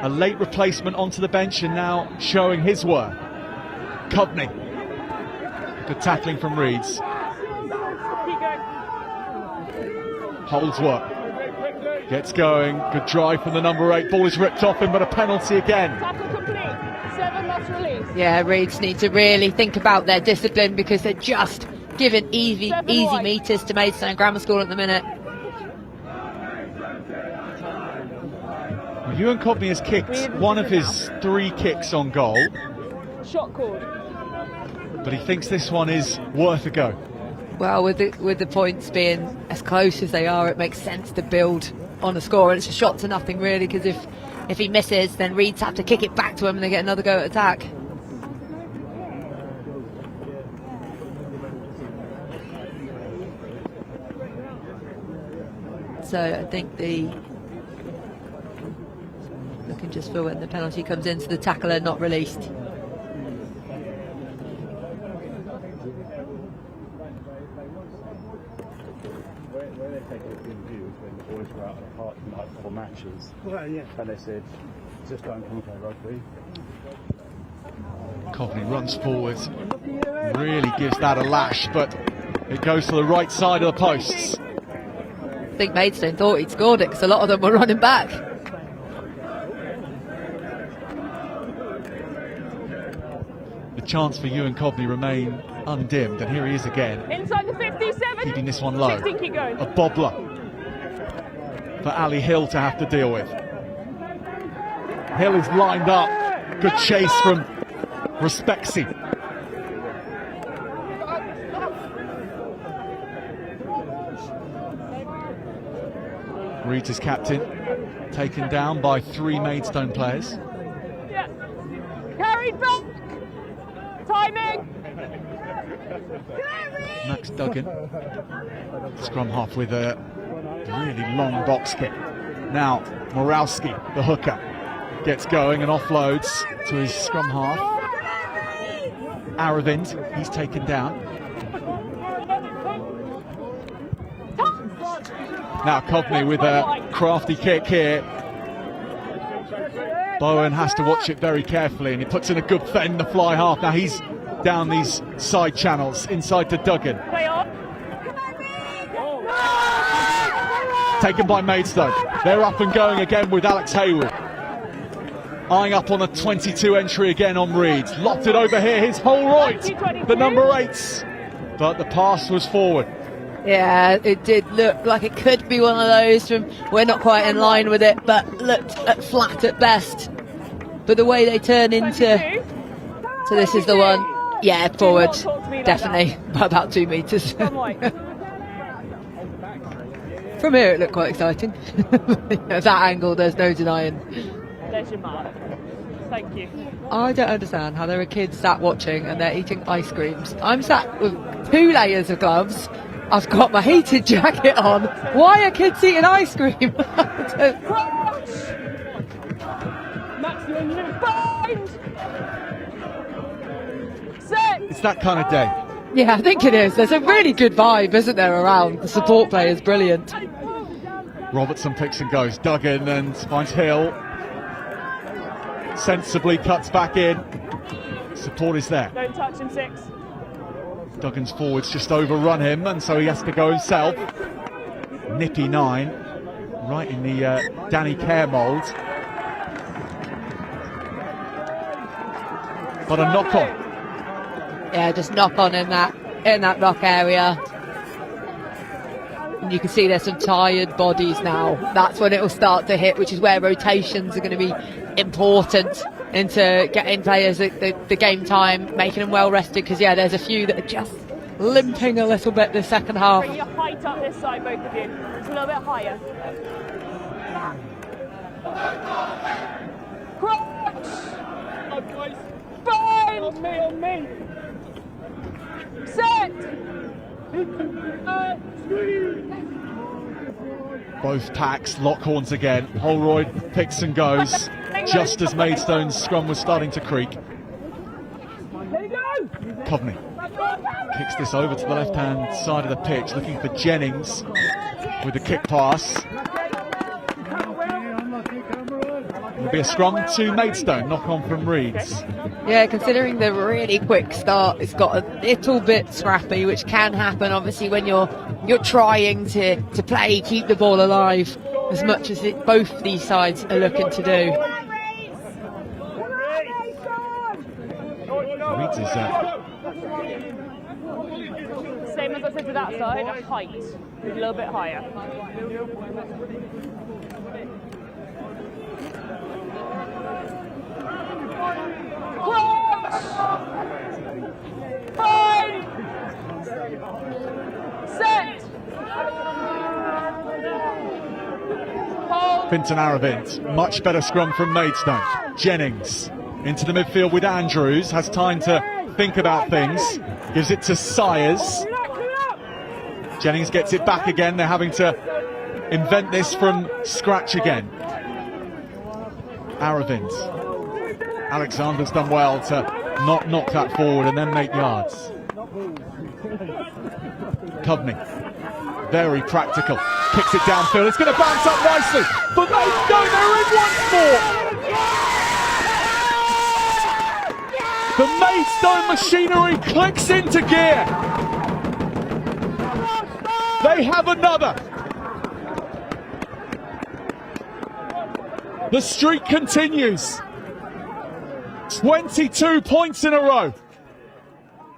a late replacement onto the bench and now showing his worth. Coveney. Good tackling from Reeds. Holdsworth. Gets going, good drive from the number 8, ball is ripped off him, but a penalty again. Tackle complete, 7 lost release. Yeah, Reeds need to really think about their discipline because they're just giving easy meters to Maidstone Grammar School at the minute. Well, Ewan Coveney has kicked one of his 3 kicks on goal. Shot called. But he thinks this one is worth a go. Well, with the points being as close as they are, it makes sense to build on a score, and it's a shot to nothing really, because if he misses then Reeds have to kick it back to him and they get another go at attack. So I think looking just for when the penalty comes in, so the tackler not released. Matches. Well, yeah. And they said, just don't come play rugby. Coveney runs forward, really gives that a lash, but it goes to the right side of the posts. I think Maidstone thought he'd scored it because a lot of them were running back. The chance for Ewan Coveney remain undimmed, and here he is again. Inside the 57. Keeping this one low. 16, keep going. A bobbler for Ali Hill to have to deal with. Hill is lined up. Good chase from Respexy. Reeds is captain, taken down by 3 Maidstone players. Yeah. Carried back. Timing. Max Duggan, scrum half with a really long box kick. Now Morawski, the hooker, gets going and offloads to his scrum half. Aravind, he's taken down. Now Coveney with a crafty kick here. Bowen has to watch it very carefully, and he puts in a good fend the fly half. Now he's down these side channels inside to Duggan. Taken by Maidstone. They're up and going again with Alex Hayward. Eyeing up on a 22 entry again on Reeds. Locked it over here, his Holroyd, the number 8. But the pass was forward. Yeah, it did look like it could be one of those from we're not quite in line with it, but looked at flat at best. But the way they turn into... So this is the one. Yeah, forward. Definitely. By about 2 metres. From here it looked quite exciting. At that angle there's no denying. There's your mark. Thank you. I don't understand how there are kids sat watching and they're eating ice creams. I'm sat with 2 layers of gloves. I've got my heated jacket on. Why are kids eating ice cream? It's that kind of day. Yeah, I think it is. There's a really good vibe, isn't there, around? The support play is brilliant. Robertson picks and goes. Duggan and finds Hill. Sensibly cuts back in. Support is there. Don't touch him, 6. Duggan's forwards just overrun him, and so he has to go himself. Nippy 9 right in the Danny Kerr mould. But a knock on. Yeah, just knock on in that rock area. And you can see there's some tired bodies now. That's when it will start to hit, which is where rotations are going to be important into getting players at the game time, making them well rested. Because yeah, there's a few that are just limping a little bit this second half. Bring your height up this side, both of you. It's a little bit higher. Crunch! Bind! On me! Set! Both packs lock horns again. Holroyd picks and goes just as Maidstone's scrum was starting to creak. Coveney kicks this over to the left-hand side of the pitch, looking for Jennings with the kick pass. It'll be a scrum to Maidstone, knock on from Reeds. Yeah, considering the really quick start, it's got a little bit scrappy, which can happen obviously when you're trying to play, keep the ball alive, as much as both these sides are looking to do. Reeds is Same as I said to that side, a height. A little bit higher. Fine! Set! Hold! Fintan Aravind, much better scrum from Maidstone. Jennings into the midfield with Andrews, has time to think about things, gives it to Sayers. Jennings gets it back again, they're having to invent this from scratch again. Aravind. Alexander's done well to not knock that forward and then make yards. Coveney, very practical, kicks it downfield, it's going to bounce up nicely, but Maidstone, they're in once more! The Maidstone machinery clicks into gear. They have another. The streak continues. 22 points in a row.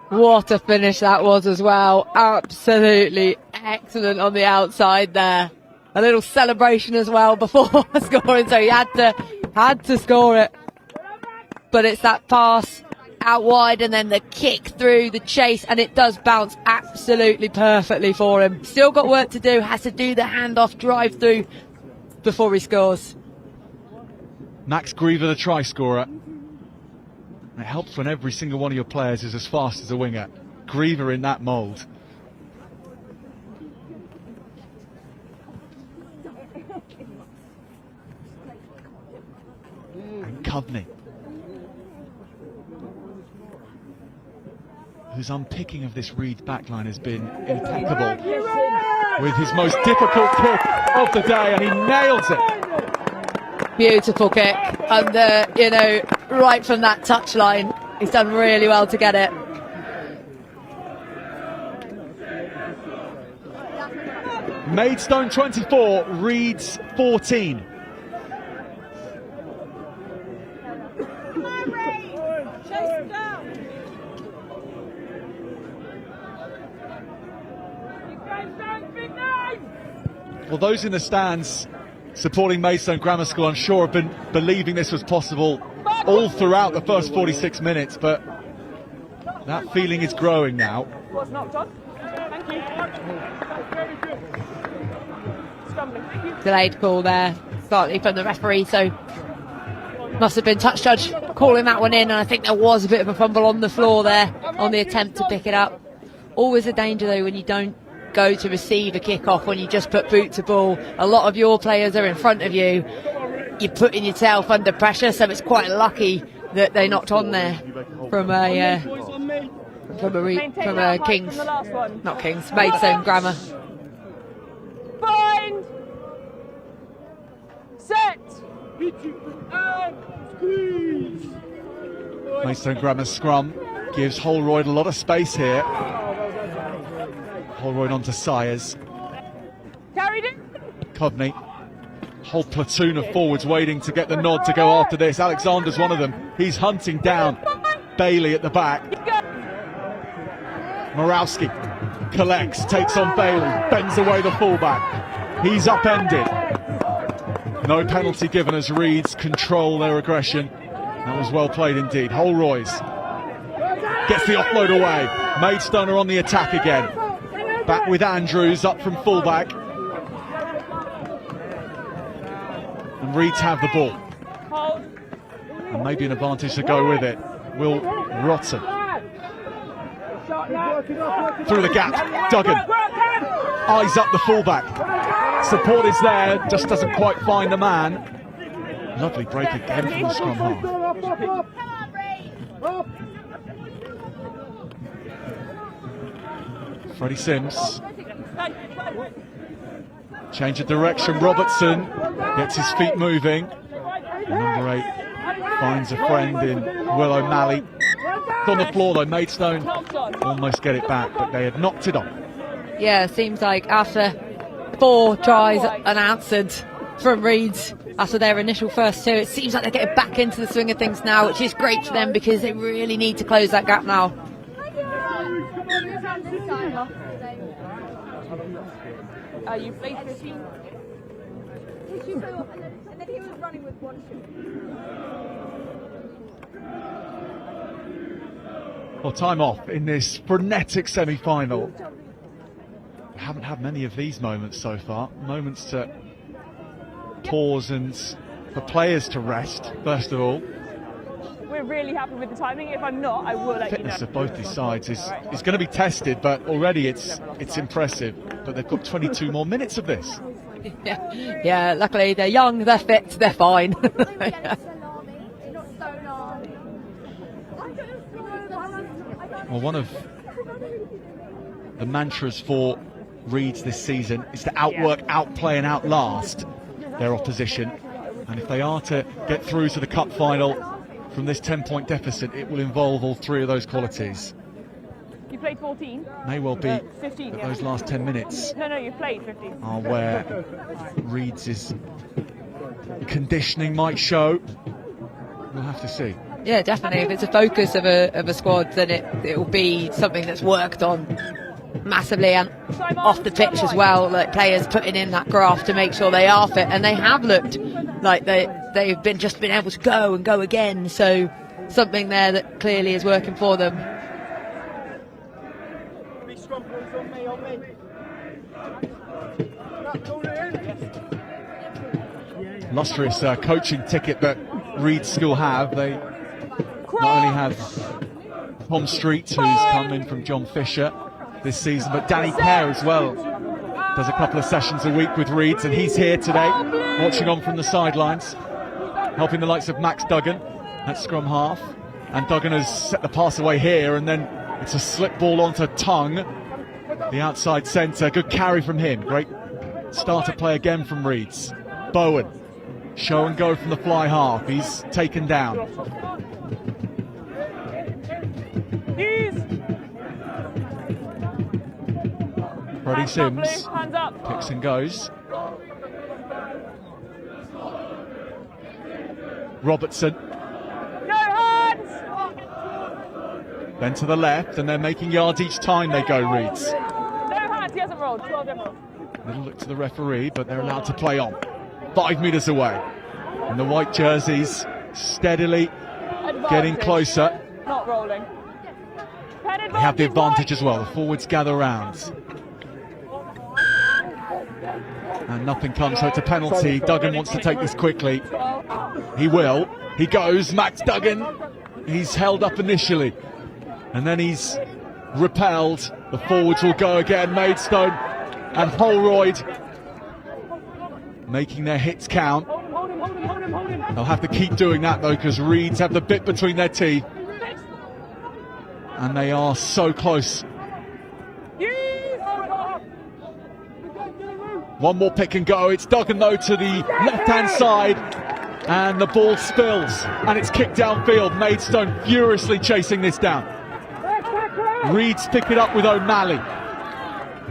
What a finish that was as well. Absolutely excellent on the outside there. A little celebration as well before scoring, so he had to score it. But it's that pass out wide and then the kick through the chase, and it does bounce absolutely perfectly for him. Still got work to do, has to do the handoff drive through before he scores. Max Griever, the try scorer. It helps when every single one of your players is as fast as a winger. Griever in that mould. And Coveney, whose unpicking of this Reed backline has been impeccable, with his most difficult kick of the day, and he nails it. Beautiful kick, and right from that touchline, he's done really well to get it. Maidstone 24, Reeds 14. Well, those in the stands supporting Maidstone Grammar School, I'm sure, have been believing this was possible all throughout the first 46 minutes, but that feeling is growing now. Was knocked on. Thank you. Stumbling. Delayed call there, slightly from the referee, so must have been touch judge calling that one in, and I think there was a bit of a fumble on the floor there on the attempt to pick it up. Always a danger though when you don't go to receive a kick-off, when you just put boot to ball. A lot of your players are in front of you. You're putting yourself under pressure, so it's quite lucky that they knocked on there from Kings, not Kings, Maidstone Grammar. Bind! Set! Maidstone Grammar scrum gives Holroyd a lot of space here. Holroyd onto Sayers. Carried it. Coveney Whole platoon of forwards waiting to get the nod to go after this. Alexander's one of them. He's hunting down Bailey at the back. Morawski collects, takes on Bailey, bends away the fullback. He's upended. No penalty given as Reeds control their aggression. That was well played indeed. Holroyd gets the offload away. Maidstone are on the attack again. Back with Andrews up from fullback. And Reeds have the ball. And maybe an advantage to go with it. Will Rotten. Through the gap, Duggan. Eyes up the fullback. Support is there, just doesn't quite find the man. Lovely break again from the scrum half. Freddie Sims. Change of direction, Robertson gets his feet moving. Number 8 finds a friend in Will O'Malley. It's on the floor though, Maidstone almost get it back, but they had knocked it on. Yeah, it seems like after 4 tries unanswered from Reeds, after their initial first 2, it seems like they're getting back into the swing of things now, which is great for them because they really need to close that gap now. You played 15? And then he was running with one shoe. Well, time off in this frenetic semi-final. We haven't had many of these moments so far. Moments to pause and for players to rest, first of all. We're really happy with the timing. If I'm not, I will let you know. Fitness of both these sides is going to be tested, but already it's impressive. But they've got 22 more minutes of this. Yeah, luckily they're young, they're fit, they're fine. Well, one of the mantras for Reeds this season is to outwork, outplay and outlast their opposition. And if they are to get through to the cup final from this 10-point deficit, it will involve all 3 of those qualities. You played 14? May well be 15, that yeah. those last 10 minutes No, you played 15. are where Reeds' conditioning might show. We'll have to see. Yeah, definitely. If it's a focus of a squad, then it will be something that's worked on massively and off the pitch as well. Like players putting in that graft to make sure they are fit, and they have looked like they've been able to go and go again. So something there that clearly is working for them. Illustrious coaching ticket that Reeds School have. They not only have Tom Street, who's come in from John Fisher this season, but Danny Kerr as well. Does a couple of sessions a week with Reeds, and he's here today, watching on from the sidelines, helping the likes of Max Duggan at scrum half. And Duggan has set the pass away here, and then it's a slip ball onto Tongue, the outside centre. Good carry from him. Great starter play again from Reeds. Bowen, show and go from the fly half. He's taken down. Freddie Sims picks and goes. Robertson. No hands! Then to the left, and they're making yards each time they go, Reeds. No hands, he hasn't rolled. 12 emeralds. Little look to the referee, but they're allowed to play on. 5 metres away. And the white jerseys steadily getting closer. Not rolling. They have the advantage as well. The forwards gather round. And nothing comes, so it's a penalty. Duggan wants to take this quickly. He will. He goes. Max Duggan. He's held up initially. And then he's repelled. The forwards will go again. Maidstone and Holroyd making their hits count. They'll have to keep doing that though, because Reeds have the bit between their teeth. And they are so close. One more pick and go. It's Duggan though to the left-hand side. And the ball spills. And it's kicked downfield. Maidstone furiously chasing this down. Reeds pick it up with O'Malley.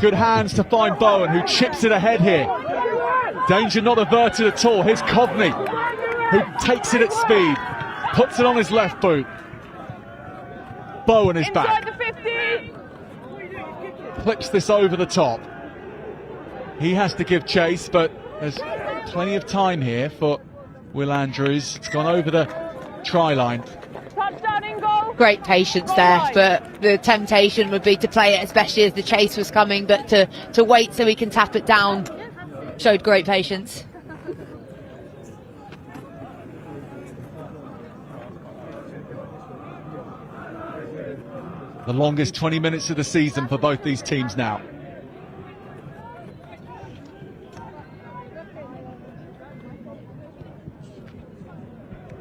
Good hands to find Bowen, who chips it ahead here. Danger not averted at all. Here's Coveney, who takes it at speed, puts it on his left boot. Bowen is back. Inside the 50. Clips this over the top. He has to give chase, but there's plenty of time here for Will Andrews. It's gone over the try line. Touchdown in goal. Great patience there, but the temptation would be to play it, especially as the chase was coming, but to wait so he can tap it down. Showed great patience. The longest 20 minutes of the season for both these teams now.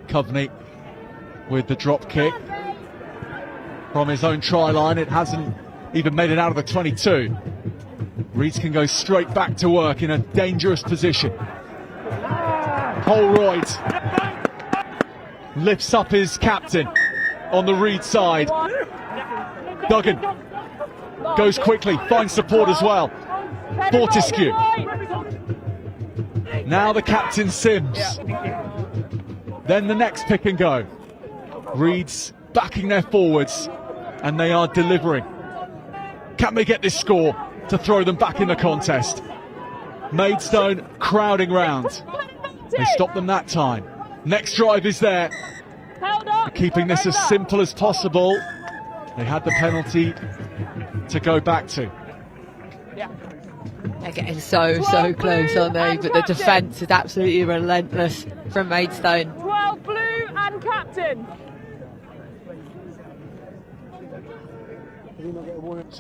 Coveney with the drop kick from his own try line. It hasn't even made it out of the 22. Reeds can go straight back to work in a dangerous position. Holroyd lifts up his captain on the Reed side. Duggan goes quickly, finds support as well. Fortescue. Now the captain Sims. Then the next pick and go. Reeds backing their forwards, and they are delivering. Can they get this score to throw them back in the contest? Maidstone crowding round. They stopped them that time. Next drive is there. Keeping this as simple as possible. They had the penalty to go back to. They're getting so close, aren't they? But the defence is absolutely relentless from Maidstone. 12 blue and captain.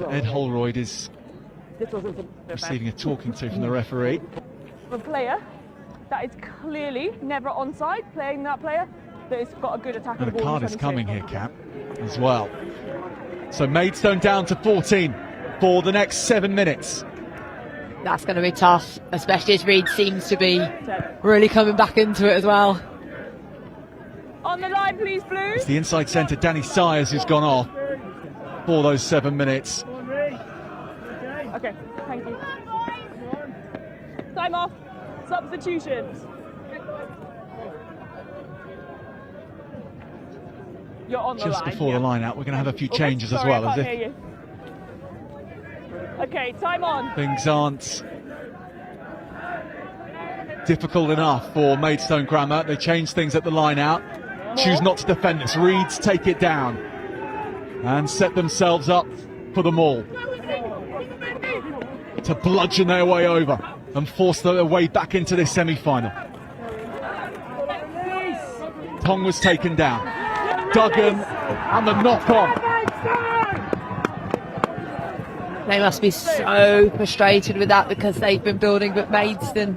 Ed Holroyd is receiving a talking to from the referee. A player that is clearly never onside, playing that player that has got a good attack. And a card is coming here, Cap, as well. So Maidstone down to 14 for the next 7 minutes. That's going to be tough, especially as Reed seems to be really coming back into it as well. On the line, please, blue. It's the inside centre, Danny Sayers, who's gone off for those 7 minutes. Okay, thank you. Time off. Substitutions. You're on the line. Just before the line out, we're going to have a few changes as well. As if okay, time on. Things aren't difficult enough for Maidstone Grammar. They change things at the line out. Choose not to defend this. Reeds take it down and set themselves up for the maul to bludgeon their way over and force their way back into this semi-final. Tong was taken down. Duggan and the knock-on. They must be so frustrated with that because they've been building, but Maidstone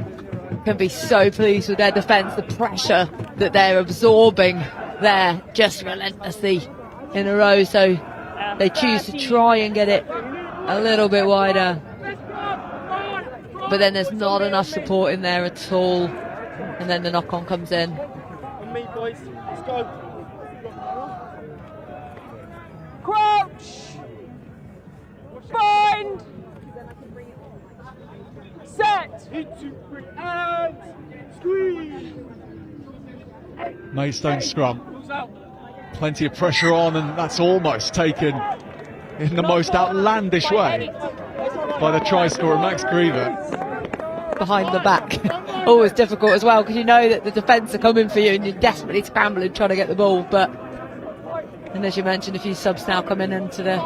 can be so pleased with their defence, the pressure that they're absorbing there just relentlessly in a row. So they choose to try and get it a little bit wider, but then there's not enough support in there at all, and then the knock-on comes in. Crouch! Bind! Set! And squeeze! Maidstone scrum. Plenty of pressure on, and that's almost taken in the most outlandish way by the try scorer Max Griever. Behind the back. Always difficult as well because you know that the defence are coming for you and you're desperately scrambling trying to get the ball, but and as you mentioned, a few subs now coming into the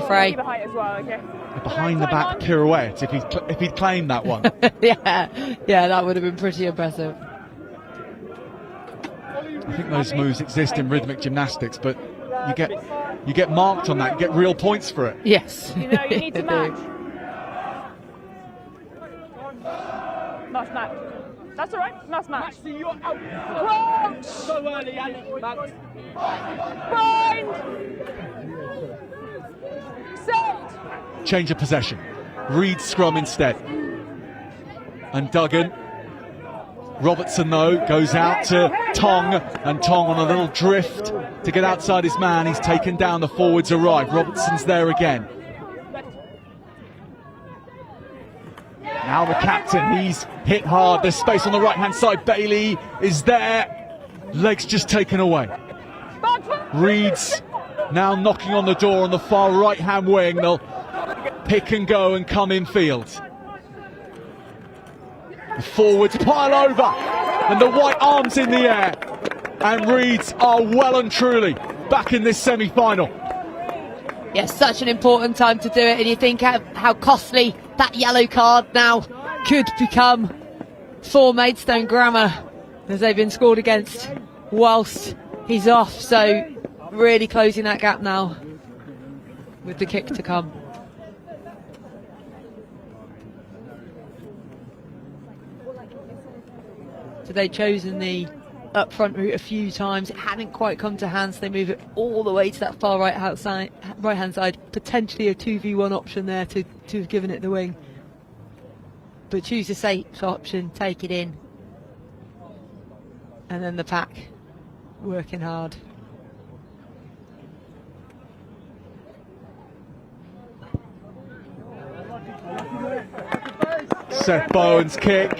fray. A behind the back pirouette if he'd claimed that one. yeah, that would have been pretty impressive. I think those moves exist in rhythmic gymnastics, but you get marked on that, you get real points for it. Yes. You know, you need to match. Must match. That's all right. Must match. Crouch! So early, Alex. Bind! Set! Change of possession. Reed scrum instead. And Duggan. Robertson, though, goes out to Tong, and Tong on a little drift to get outside his man. He's taken down, the forwards arrive. Robertson's there again. Now the captain, he's hit hard. There's space on the right-hand side. Bailey is there. Legs just taken away. Reeds now knocking on the door on the far right-hand wing. They'll pick and go and come in field. The forwards pile over, and the white arms in the air. And Reeds are well and truly back in this semi-final. Yes, such an important time to do it, and you think how costly that yellow card now could become for Maidstone Grammar, as they've been scored against whilst he's off. So really closing that gap now with the kick to come. So they've chosen the up-front route a few times. It hadn't quite come to hand, so they move it all the way to that far right-hand side. Potentially a 2v1 option there to have given it the wing. But choose the safe option, take it in. And then the pack working hard. Seth Bowen's kick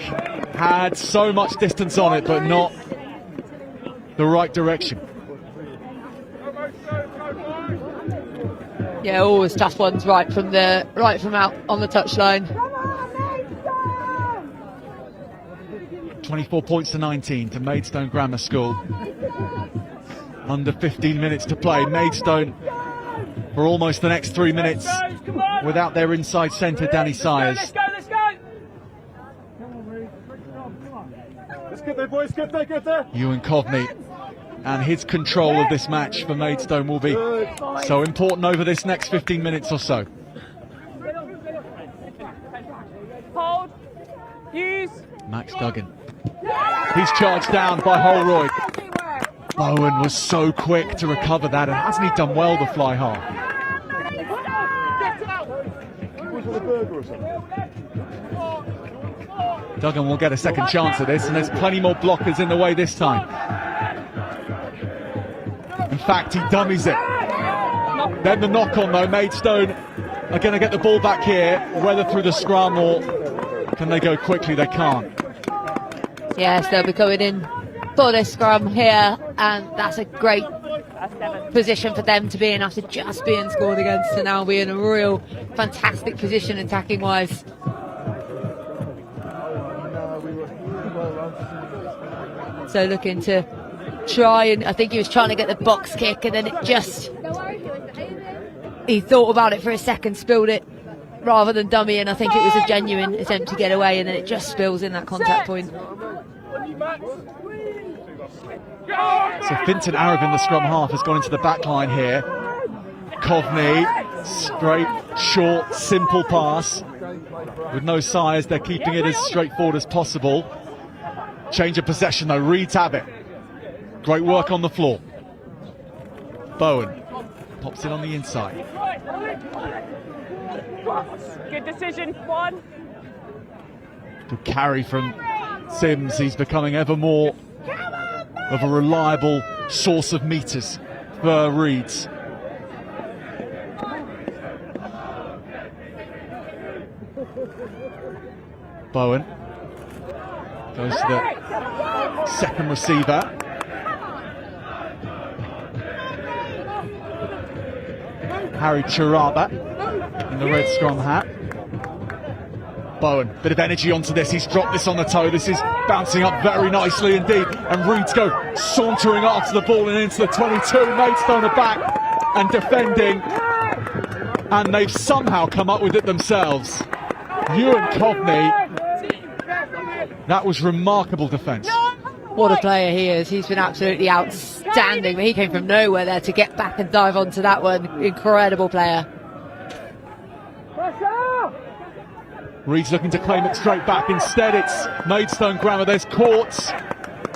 had so much distance on it, but not the right direction. Yeah, always tough ones right from out on the touchline. 24 points to 19 to Maidstone Grammar School. Under 15 minutes to play. Maidstone for almost the next 3 minutes without their inside centre, Danny Sayers. Let's go! Let's get there, boys, get there! Ewan Coveney and his control of this match for Maidstone will be so important over this next 15 minutes or so. Hold. Use. Max Duggan. He's charged down by Holroyd. Bowen was so quick to recover that, and hasn't he done well to fly hard? Duggan will get a second chance at this, and there's plenty more blockers in the way this time. In fact, he dummies it. Then the knock on though, Maidstone are going to get the ball back here, whether through the scrum or can they go quickly? They can't. Yes, they'll be going in for this scrum here, and that's a great position for them to be in after just being scored against, and now be in a real fantastic position attacking wise. So looking to try, and I think he was trying to get the box kick, and then it just, he thought about it for a second, spilled it rather than dummy, and I think it was a genuine attempt to get away, and then it just spills in that contact point. So Fintan Arabin, the scrum half, has gone into the back line here. Coveney, straight, short, simple pass. With no Sayers, they're keeping it as straightforward as possible. Change of possession though, Reeds have it. Great work on the floor. Bowen pops it on the inside. Good decision. One. Good carry from Sims. He's becoming ever more of a reliable source of meters for Reeds. Bowen goes to the second receiver. Harry Chiraba in the red scrum hat. Bowen, bit of energy onto this. He's dropped this on the toe. This is bouncing up very nicely indeed. And Reeds go sauntering after the ball and into the 22. Maidstone are back and defending. And they've somehow come up with it themselves. Ewan Coveney. That was remarkable defence. What a player he is. He's been absolutely outstanding. He came from nowhere there to get back and dive onto that one. Incredible player. Reed's looking to claim it straight back. Instead, it's Maidstone Grammar. There's Courts,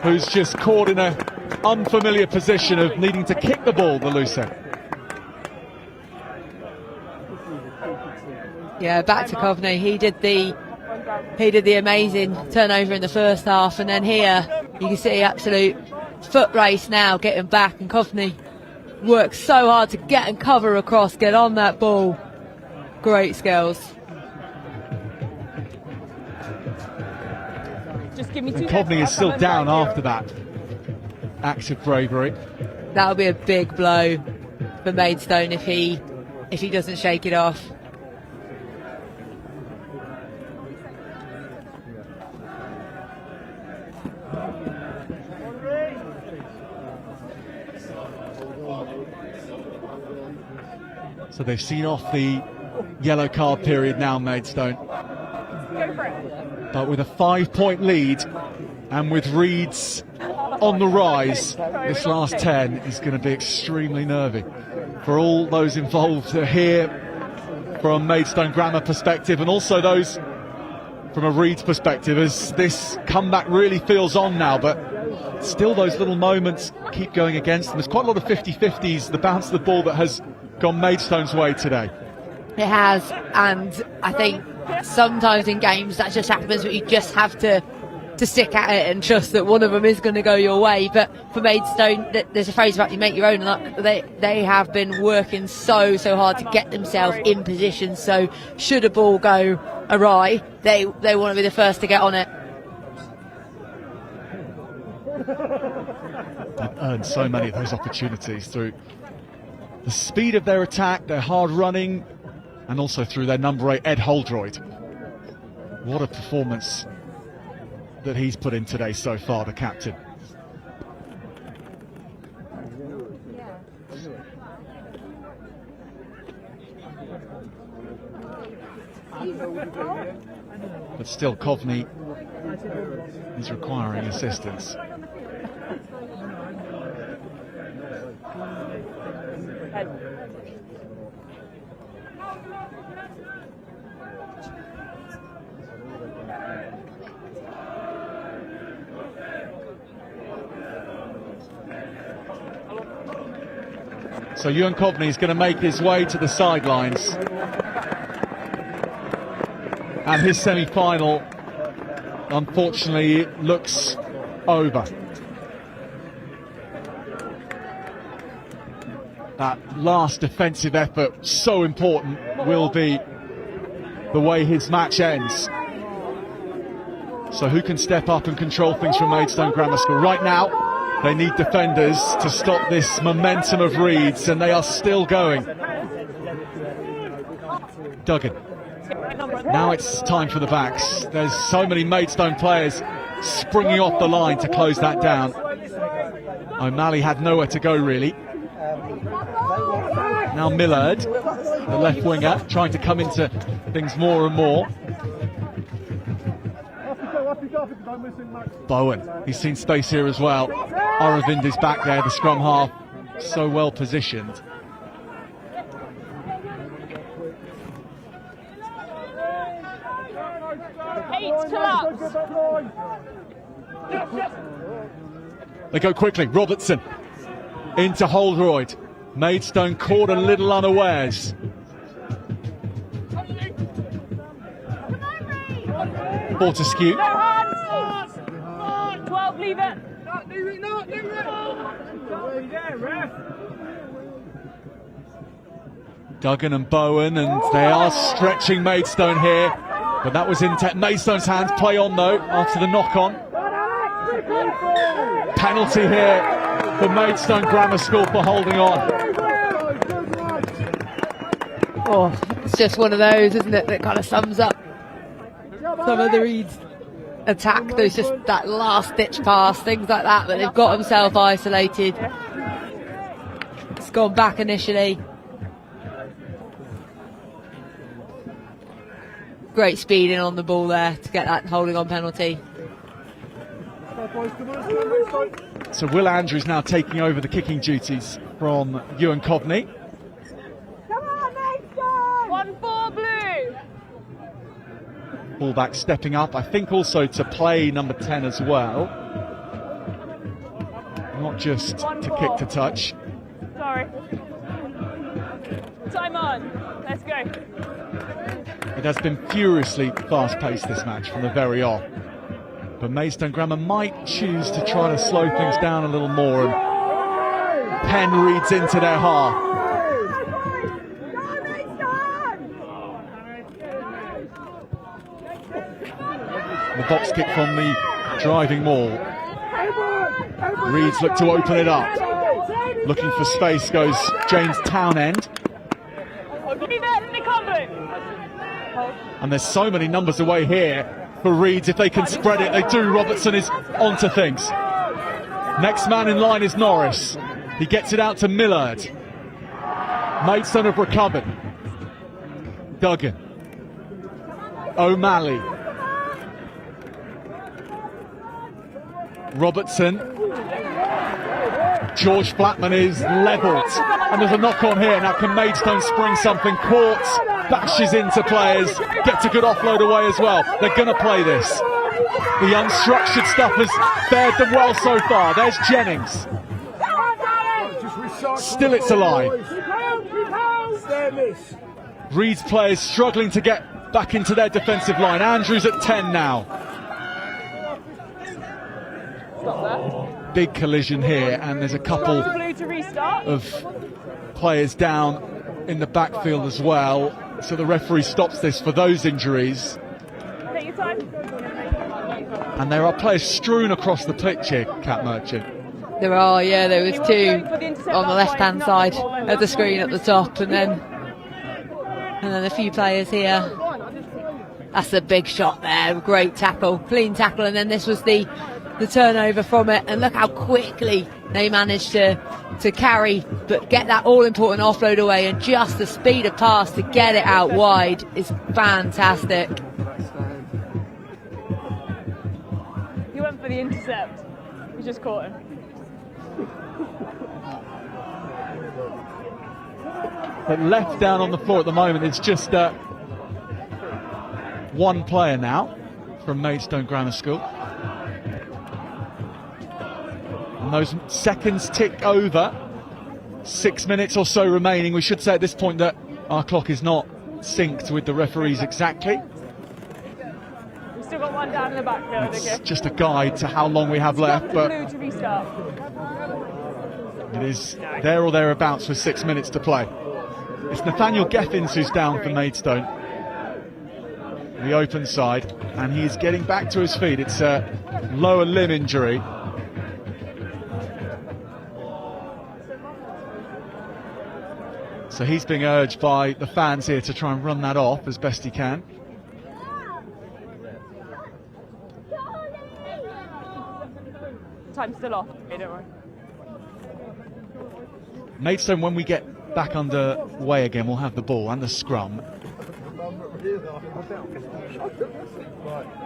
who's just caught in an unfamiliar position of needing to kick the ball, the loose end. Yeah, back to Coveney. He did the amazing turnover in the first half, and then here you can see absolute foot race now getting back, and Coveney works so hard to get and cover across, get on that ball. Great skills. Just give me two And seconds. Coveney is still I'll come down and after that act of bravery. That'll be a big blow for Maidstone if he doesn't shake it off. So they've seen off the yellow card period now, Maidstone. Go for it. But with a 5-point lead and with Reeds on the rise, this last 10 is going to be extremely nervy for all those involved here from Maidstone Grammar perspective, and also those from a Reeds perspective, as this comeback really feels on now, but still those little moments keep going against them. There's quite a lot of 50-50s, the bounce of the ball that has gone Maidstone's way today. It has, and I think sometimes in games that just happens, but you just have to stick at it and trust that one of them is going to go your way. But for Maidstone, there's a phrase about you make your own luck. They have been working so hard to get themselves in position, so should a ball go awry, they want to be the first to get on it. They've earned so many of those opportunities through the speed of their attack, their hard running, and also through their number 8, Ed Holdroyd. What a performance that he's put in today so far, the captain. But still, Coveney is requiring assistance. So Ewan Coveney is going to make his way to the sidelines. And his semi-final, unfortunately, looks over. That last defensive effort, so important, will be the way his match ends. So who can step up and control things from Maidstone Grammar School? Right now, they need defenders to stop this momentum of Reeds, and they are still going. Duggan. Now it's time for the backs. There's so many Maidstone players springing off the line to close that down. O'Malley had nowhere to go, really. Now Millard, the left winger, trying to come into things more and more. Bowen, he's seen space here as well. Aravind is back there, the scrum half, so well positioned. They go quickly. Robertson into Holdroyd. Maidstone caught a little unawares. Fortescue. 12, leave it. Duggan and Bowen, and they are stretching Maidstone here. But that was in Maidstone's hands. Play on though after the knock-on. Penalty here for Maidstone Grammar School for holding on. Oh, it's just one of those, isn't it, that kind of sums up some of the Reeds attack. There's just that last ditch pass, things like that they've got themselves isolated. It's gone back initially. Great speeding on the ball there to get that holding on penalty. So Will Andrews now taking over the kicking duties from Ewan Coveney. Come on, Maidstone! 1-4 blue. Fullback stepping up, I think also to play number 10 as well. Not just to kick to touch. Sorry. Time on. Let's go. It has been furiously fast-paced, this match, from the very off. But Maidstone Grammar might choose to try to slow things down a little more and pen Reeds into their half. The box kick from the driving maul. Reeds look to open it up. Looking for space goes James Townend. And there's so many numbers away here for Reeds. If they can spread it, they do. Robertson is onto things. Next man in line is Norris. He gets it out to Millard. Maidstone have recovered. Duggan. O'Malley. Robertson. George Flatman is levelled. And there's a knock on here. Now can Maidstone spring something? Courts bashes into players. Gets a good offload away as well. They're going to play this. The unstructured stuff has fared them well so far. There's Jennings. Still it's alive. Reed's players struggling to get back into their defensive line. Andrews at 10 now. Big collision here, and there's a couple of players down in the backfield as well. So the referee stops this for those injuries. And there are players strewn across the pitch here, Cat Merchant. There are, yeah, there was two on the left-hand side of the screen at the top, and then a few players here. That's a big shot there, great tackle, clean tackle, and then this was the turnover from it, and look how quickly they managed to carry, but get that all-important offload away, and just the speed of pass to get it out wide is fantastic. He went for the intercept, he just caught him. But left down on the floor at the moment, it's just one player now from Maidstone Grammar School. And those seconds tick over. 6 minutes or so remaining. We should say at this point that our clock is not synced with the referees exactly. We've still got one down in the backfield. It's just a guide to how long we have left, but it is there or thereabouts with 6 minutes to play. It's Nathaniel Geffins who's down for Maidstone, the open side, and he's getting back to his feet. It's a lower limb injury. So he's being urged by the fans here to try and run that off as best he can. Time's still off. Okay, don't worry. Maidstone, when we get back underway again, we'll have the ball and the scrum.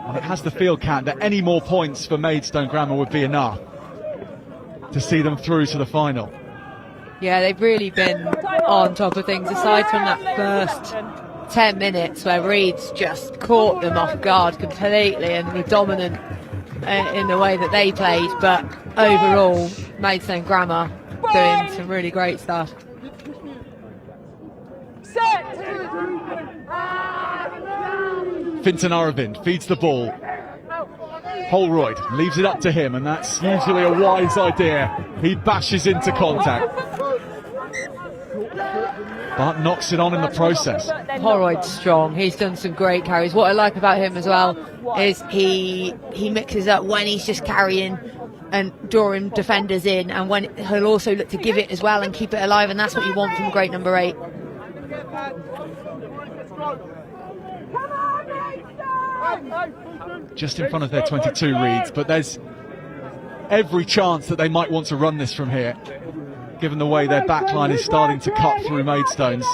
And it has the field count that any more points for Maidstone Grammar would be enough to see them through to the final. Yeah, they've really been on top of things, aside from that first 10 minutes where Reeds just caught them off guard completely and were dominant in the way that they played. But overall, Maidstone Grammar doing some really great stuff. Fintan Aravind feeds the ball. Holroyd leaves it up to him, and that's usually a wise idea. He bashes into contact, but knocks it on in the process. Holroyd's strong. He's done some great carries. What I like about him as well is he mixes up when he's just carrying and drawing defenders in, and when he'll also look to give it as well and keep it alive, and that's what you want from great number 8. Just in front of their 22 Reeds, but there's every chance that they might want to run this from here, given the way their backline is starting to cut through Maidstone's.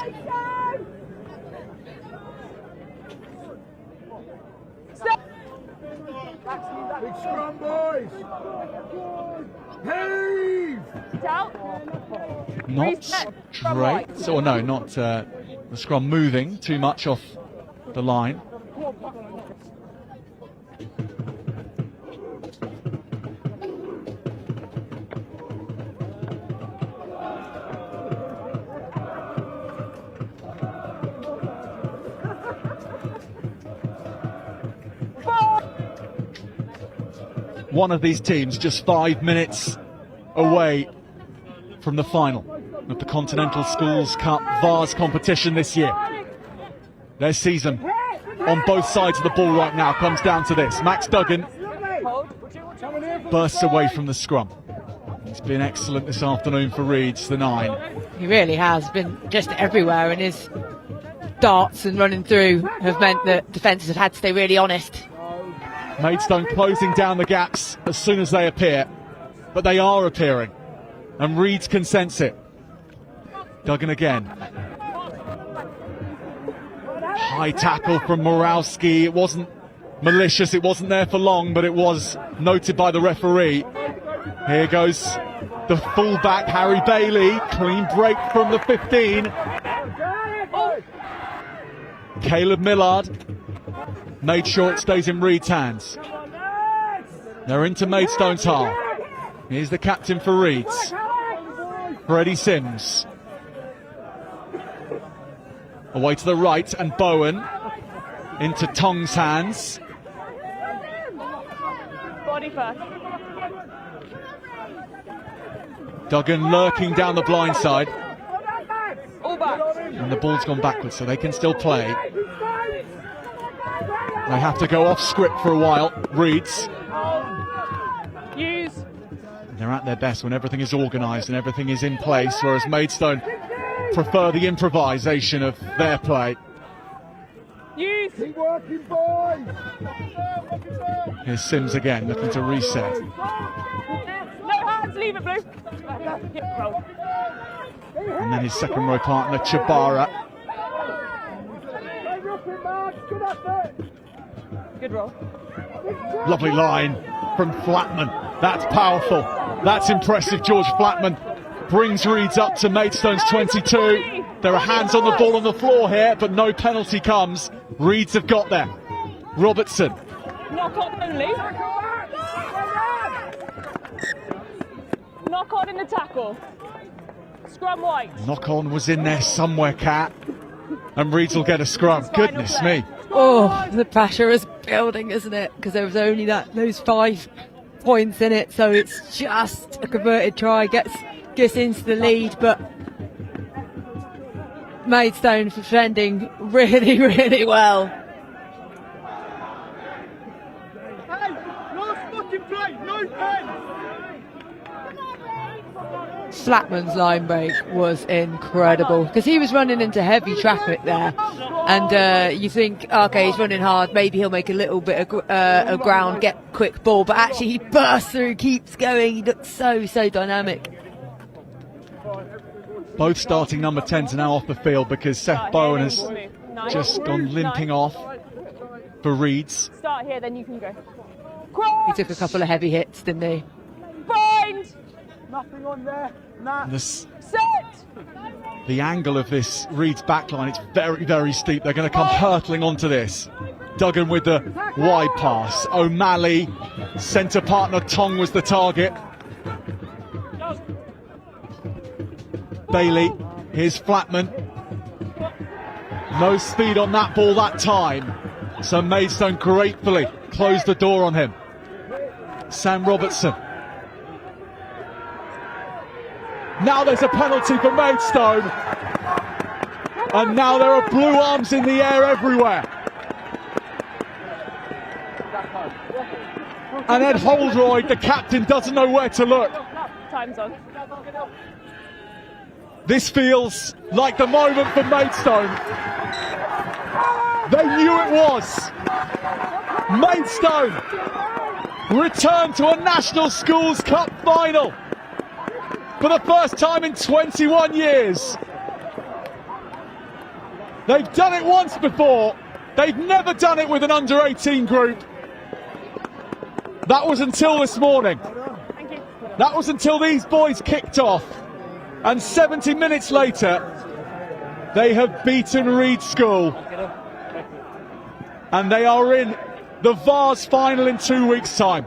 Big scrum, boys! Heave! Not straight, or no, not the scrum moving too much off the line. One of these teams just 5 minutes away from the final of the Continental Schools Cup Vase competition this year. Their season on both sides of the ball right now comes down to this. Max Duggan bursts away from the scrum. He's been excellent this afternoon for Reeds, the 9. He really has been just everywhere, and his darts and running through have meant that defences have had to stay really honest. Maidstone closing down the gaps as soon as they appear, but they are appearing, and Reeds can sense it. Duggan again. High tackle from Morawski. It wasn't malicious, it wasn't there for long, but it was noted by the referee. Here goes the fullback, Harry Bailey. Clean break from the 15. Caleb Millard made sure it stays in Reed's hands. They're into Maidstone's half. Here's the captain for Reeds, Freddie Sims. Away to the right, and Bowen into Tong's hands. Body first. Duggan lurking down the blind side. All back. And the ball's gone backwards, so they can still play. They have to go off script for a while, Reeds. Use. They're at their best when everything is organised and everything is in place, whereas Maidstone prefer the improvisation of their play. Use. Keep working, boys. Here's Sims again, looking to reset. No hands, leave it, Blue. Yeah, roll. And then his second row partner, Chabara. Good roll. Lovely line from Flatman. That's powerful. That's impressive. George Flatman brings Reeds up to Maidstone's 22. There are hands on the ball on the floor here, but no penalty comes. Reeds have got there. Robertson. Knock on only. Knock on in the tackle. Scrum white. Knock on was in there somewhere, Cat. And Reeds will get a scrum. Goodness me. Oh, the pressure is building, isn't it? Because there was only those 5 points in it, so it's just a converted try, gets into the lead, but Maidstone defending really, really well. Hey, last fucking play, no pen. Flatman's line break was incredible because he was running into heavy traffic there, and you think, okay, he's running hard, maybe he'll make a little bit of ground, get quick ball, but actually he bursts through, keeps going. He looks so dynamic. Both starting number 10s are now off the field because Seth Bowen has just gone limping off for Reeds. Start here, then you can go. He took a couple of heavy hits, didn't he? Bind! Nothing on there. Nah. Set! The angle of this Reeds backline, it's very, very steep. They're going to come hurtling onto this. Duggan with the wide pass. O'Malley, centre partner Tong was the target. Bailey, here's Flatman. No speed on that ball that time. So Maidstone gratefully closed the door on him. Sam Robertson. Now there's a penalty for Maidstone. And now there are blue arms in the air everywhere. And Ed Holroyd, the captain, doesn't know where to look. Time's on. This feels like the moment for Maidstone. They knew it was. Maidstone returned to a National Schools Cup final for the first time in 21 years. They've done it once before. They've never done it with an under-18 group. That was until this morning. That was until these boys kicked off. And 70 minutes later, they have beaten Reed School. And they are in the Vase final in 2 weeks' time.